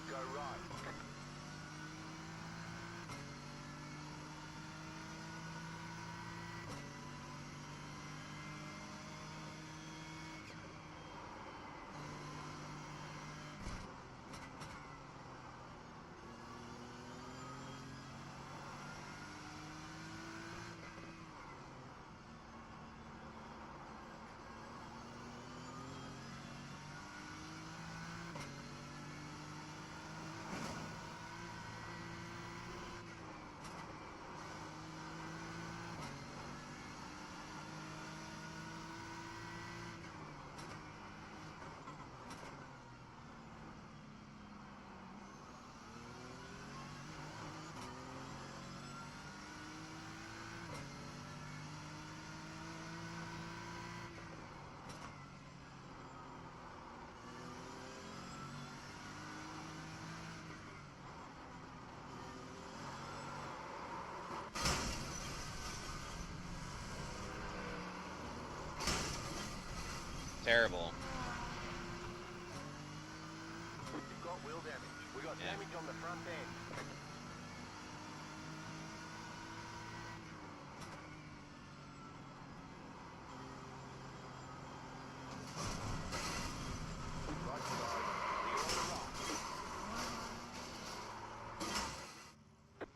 Go right.
Terrible.
You've got wheel damage. We got damage on the front end. Right side. Clear on the right.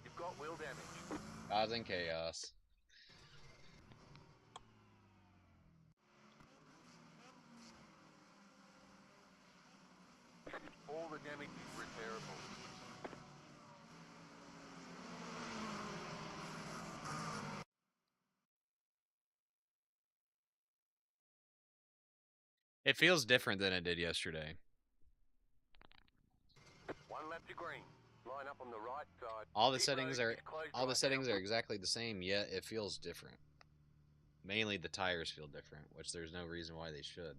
You've got wheel damage.
Causing chaos.
All the damage is repairable.
It feels different than it did yesterday.
One lap to green. Line up on the right side.
All the
Pit
settings
road
are
is closed
all the
right
settings
now.
are exactly the same, yet it feels different. Mainly the tires feel different, which there's no reason why they should.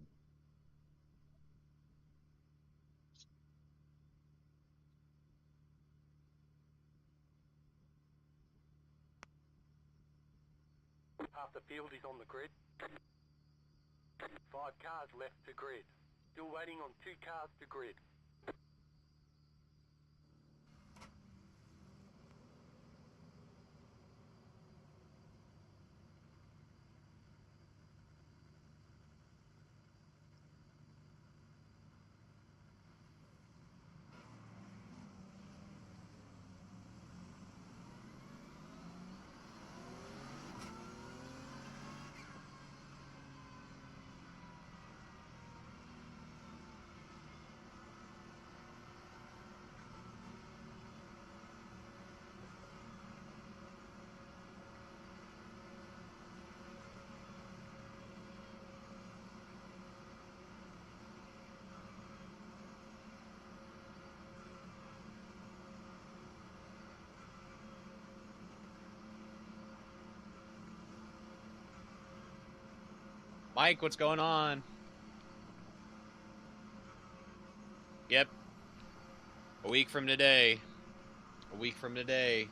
Half the field is on the grid. 5 cars left to grid. Still waiting on 2 cars to grid.
Mike, what's going on? Yep. A week from today. A week from today.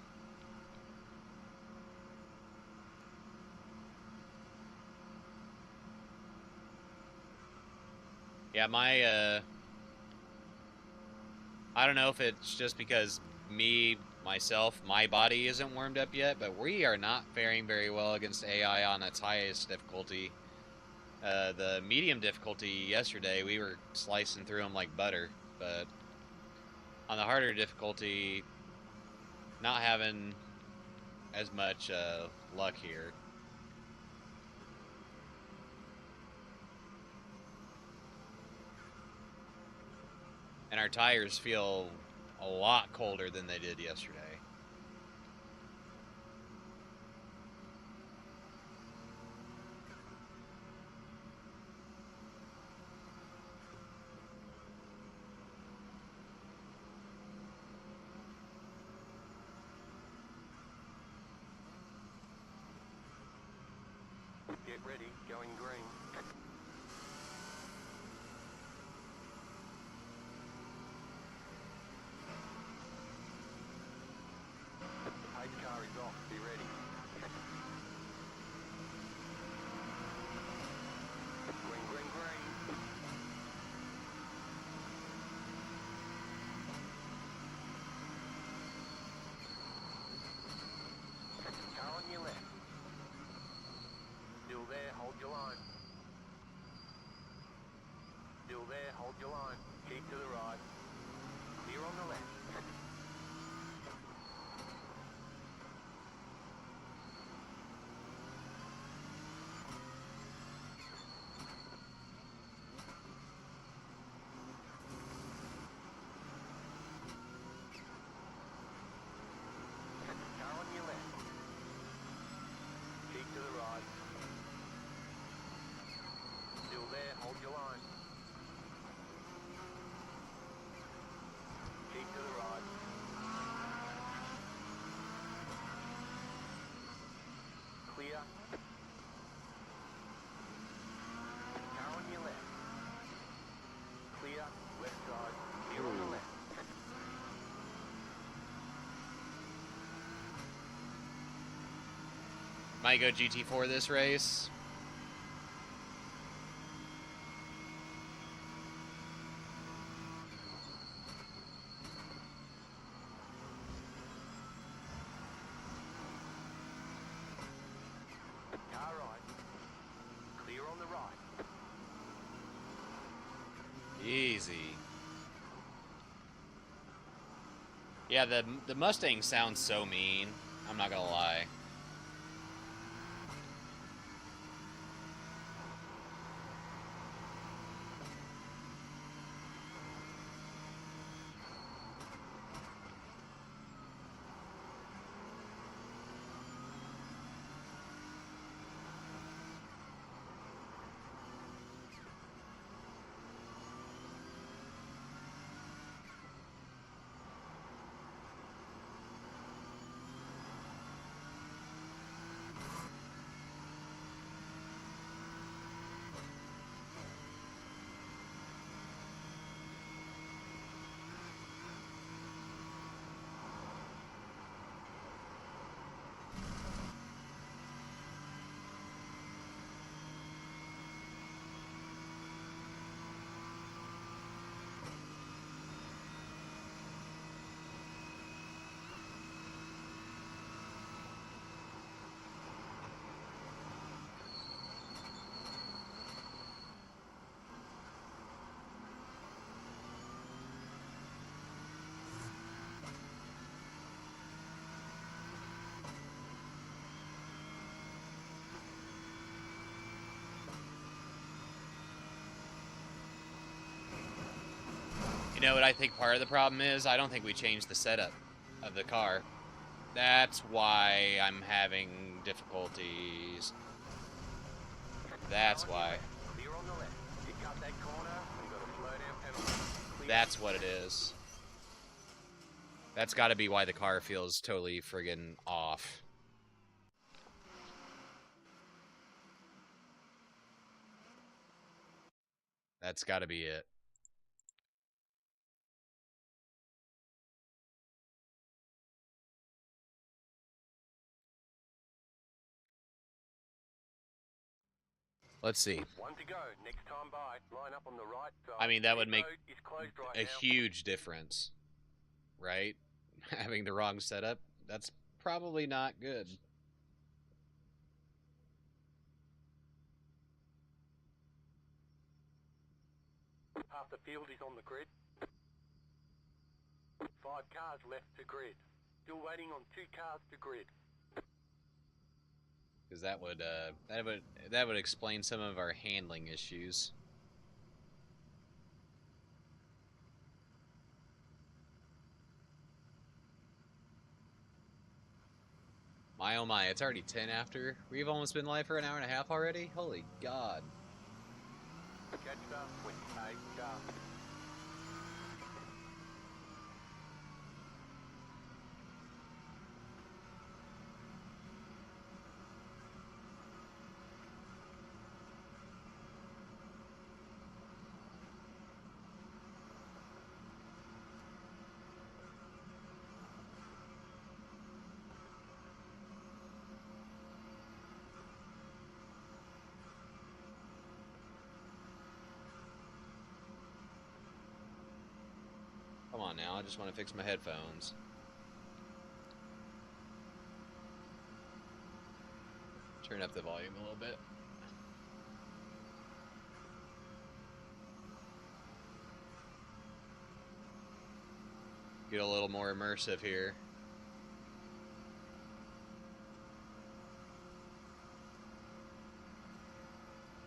Yeah, my, I don't know if it's just because my body isn't warmed up yet, but we are not faring very well against AI on its highest difficulty. The medium difficulty yesterday, we were slicing through them like butter, but on the harder difficulty, not having as much luck here. And our tires feel a lot colder than they did yesterday.
Get ready, going green. The pace car is off, be ready. Green, green, green. Car on your left. Still there, hold your line. Still there, hold your line. Keep to the right. Clear on the left. Car on your left. Keep to the right. Still there, hold your line. Keep to the right. Clear. Car on your left. Clear, left side. Clear on the left.
Might go GT4 this race.
Car right. Clear on the right.
Easy. Yeah, the Mustang sounds so mean. I'm not gonna lie. You know what I think part of the problem is? I don't think we changed the setup of the car. That's why I'm having difficulties. That's why.
Clear on the left. Pick up that corner and got a slow down penalty. Clear.
That's what it is. That's got to be why the car feels totally friggin' off. That's got to be it. Let's see.
One to go. Next time by. Line up on the right side.
I mean, that would
Pit
make
road is closed right
a
now.
huge difference, right? Having the wrong setup, that's probably not good.
Half the field is on the grid. 5 cars left to grid. Still waiting on 2 cars to grid.
Because that would explain some of our handling issues. My oh my, it's already 10 after. We've almost been live for an hour and a half already? Holy God.
Catch up with 8 cars.
Come on now, I just want to fix my headphones. Turn up the volume a little bit. Get a little more immersive here.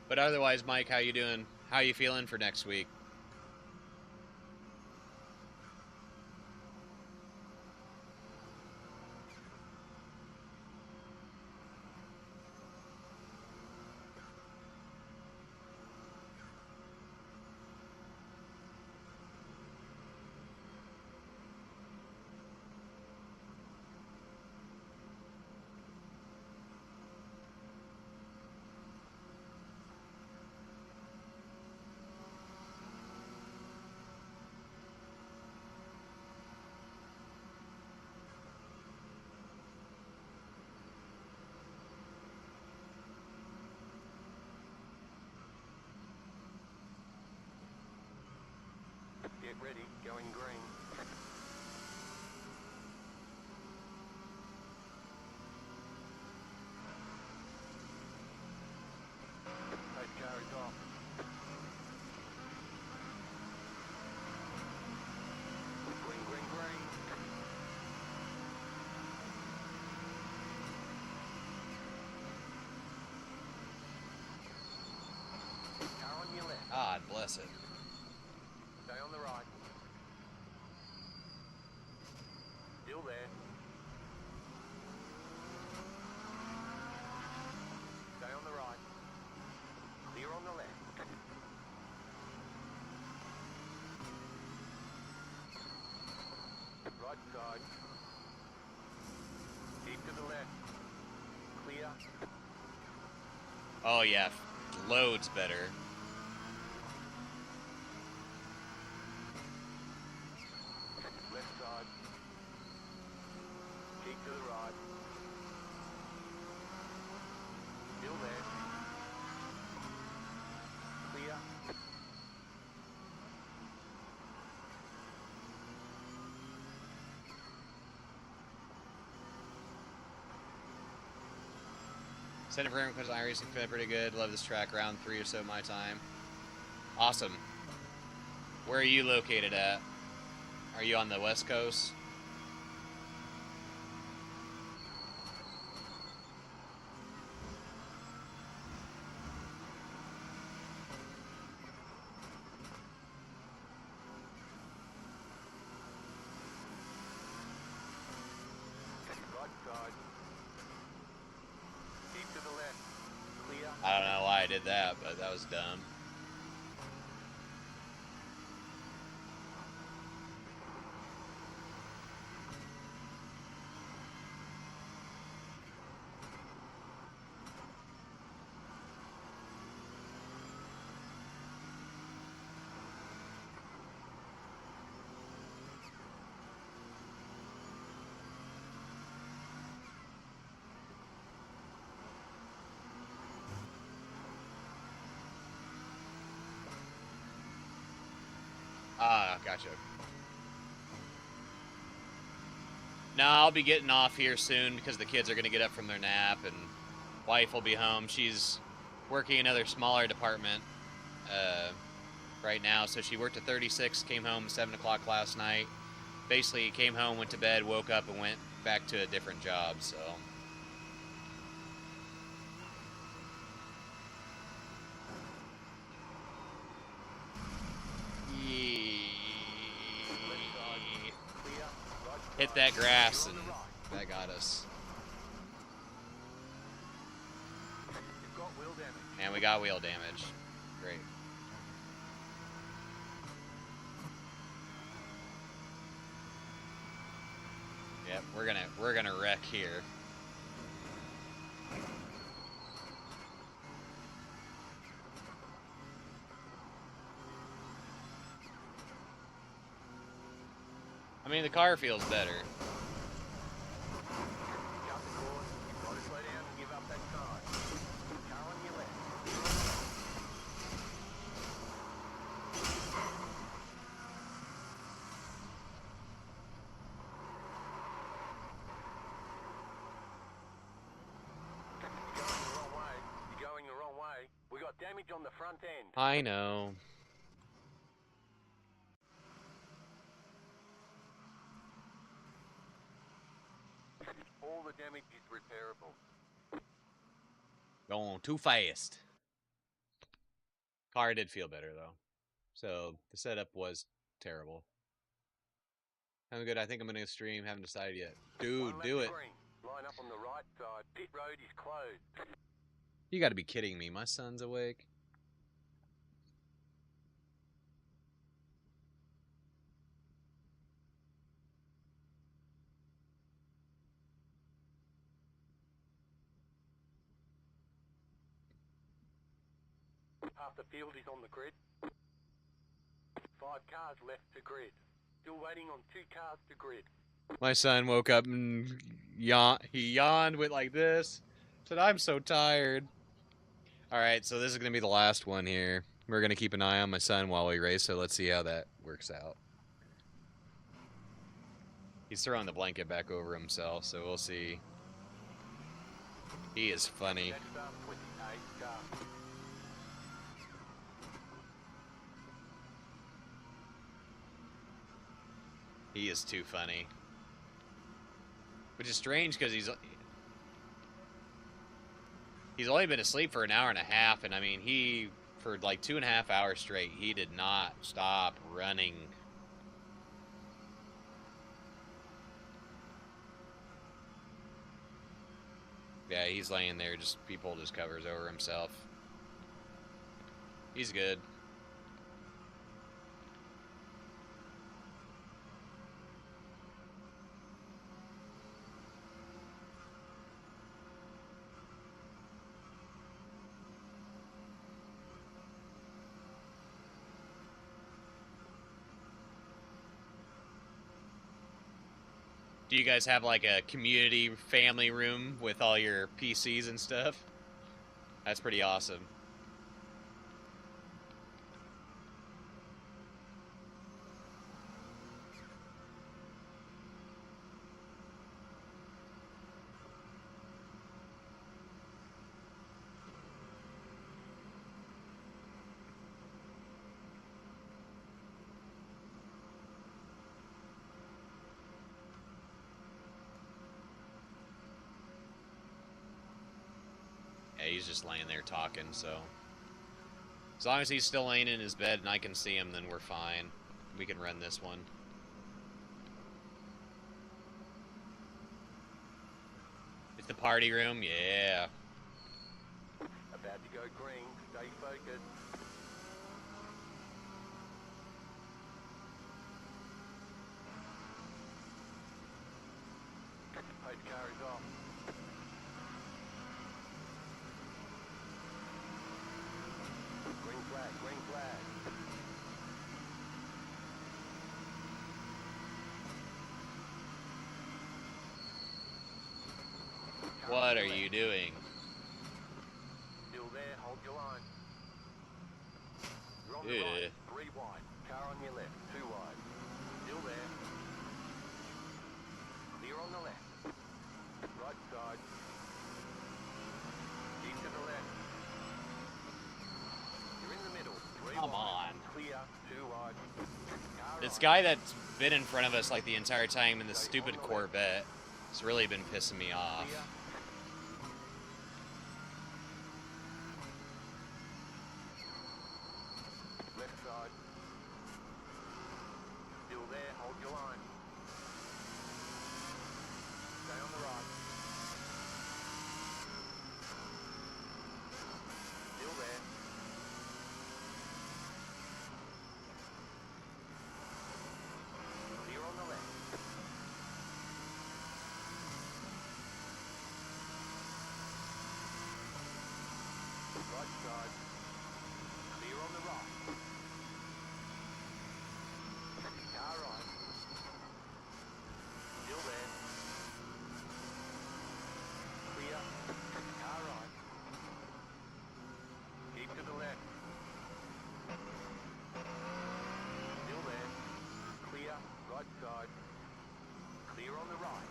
But otherwise, Mike, how you doing? How you feeling for next week?
Get ready, going green. Safe car is off. Green, green, green. Car on your left.
God bless it.
Stay on the right. Still there. Stay on the right. Clear on the left. Right side. Keep to the left. Clear.
Oh yeah, loads better.
Left side. Keep to the right. Still there. Clear.
Send it for because iRacing feeling pretty good. Love this track. Round 3 or so my time. Awesome. Where are you located at? Are you on the West Coast?
Right side. Keep to the left. Clear.
I don't know why I did that, but that was dumb. Ah, gotcha. No, I'll be getting off here soon because the kids are going to get up from their nap and wife will be home. She's working another smaller department right now. So she worked at 36, came home 7 o'clock last night. Basically came home, went to bed, woke up, and went back to a different job. So hit that grass and that got us.
You've got wheel damage.
And we got wheel damage. Great. Yep, we're gonna wreck here. I mean, the car feels better.
Jump the course. You've got to slow down and give up that side. Car on your left. damage on the front end.
I know.
All the damage is repairable.
Going too fast. Car did feel better, though. So, the setup was terrible. I'm good. I think I'm going to stream. Haven't decided yet. Dude, do it.
Green. Line up on the right side. Pit road is closed.
You got to be kidding me. My son's awake.
Half the field is on the grid. 5 cars left to grid. Still waiting on 2 cars to grid.
My son woke up and he yawned, went like this. Said, I'm so tired. Alright, so this is going to be the last one here. We're going to keep an eye on my son while we race, so let's see how that works out. He's throwing the blanket back over himself, so we'll see. He is funny. He is too funny. Which is strange because he's only been asleep for an hour and a half, and I mean, for like 2.5 hours straight, he did not stop running. Yeah, he's laying there, people just covers over himself. He's good. Do you guys have like a community family room with all your PCs and stuff? That's pretty awesome. He's just laying there talking, so as long as he's still laying in his bed and I can see him, then we're fine. We can run this one. It's the party room, yeah.
About to go green, stay focused. Pace car is off. Green flag, green flag.
What are you doing?
Still there, hold your line. You're on the
Yeah.
right, 3 wide. Car on your left, 2 wide. Still there. Clear on the left. Right side. Keep to the left. You're in the middle, 3
Come
wide.
on.
Clear, 2 wide. Car
This
right.
guy that's been in front of us like the entire time in this stupid Corvette has really been pissing me off.
Clear. Left side. Still there, hold your line. Stay on the right. Still there. Clear on the left. Right side. Clear on the right. Car right. Still there. Clear. Car right. Keep to the left. Still there. Clear. Right side. Clear on the right.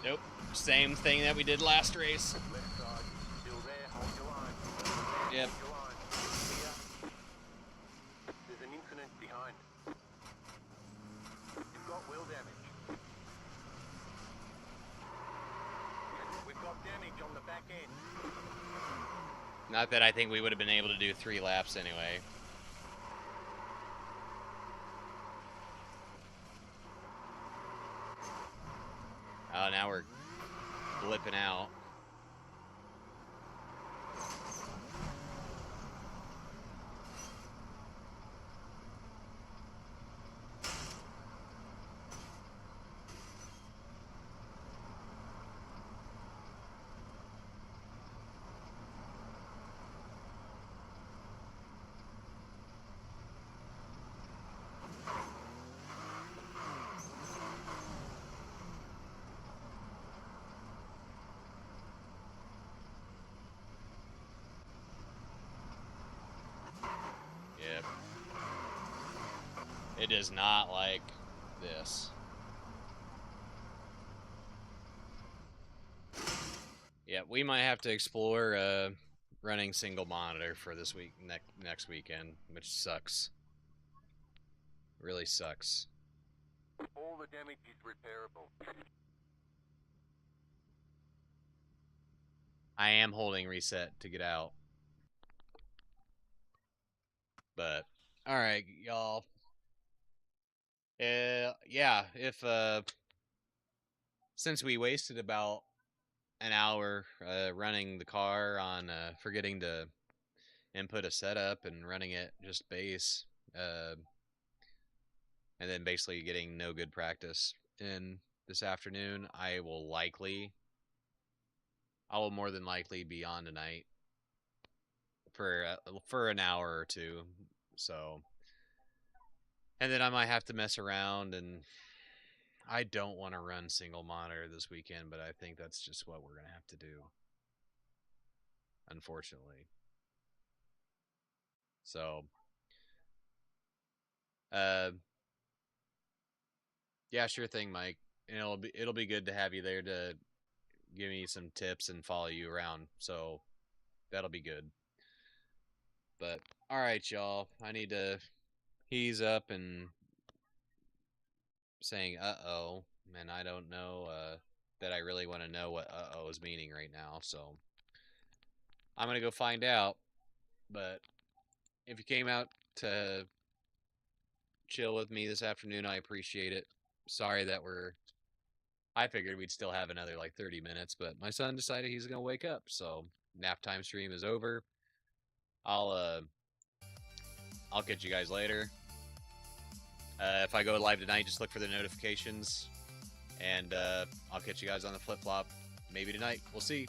Nope. Same thing that we did last race.
Left side, still there, hold your line. Still there,
Yep.
hold your line. Clear. There's an incident behind. You've got wheel damage. We've got damage on the back end.
Not that I think we would have been able to do 3 laps anyway. Oh, now we're blipping out. Yep. It is not like this. Yeah, we might have to explore running single monitor for this week, next weekend, which sucks. Really sucks.
All the damage is repairable.
I am holding reset to get out. But all right, y'all. Yeah, if since we wasted about an hour running the car on forgetting to input a setup and running it just base, and then basically getting no good practice in this afternoon, I will more than likely be on tonight for an hour or two. So, and then I might have to mess around, and I don't want to run single monitor this weekend, but I think that's just what we're gonna have to do, unfortunately. So, yeah, sure thing, Mike. And it'll be good to have you there to give me some tips and follow you around. So that'll be good. But all right, y'all. I need to ease up and saying uh-oh, and I don't know that I really want to know what uh-oh is meaning right now. So I'm gonna go find out. But if you came out to chill with me this afternoon, I appreciate it. Sorry that I figured we'd still have another like 30 minutes, but my son decided he's gonna wake up, so nap time stream is over. I'll catch you guys later. If I go live tonight, just look for the notifications, and I'll catch you guys on the flip flop maybe tonight. We'll see.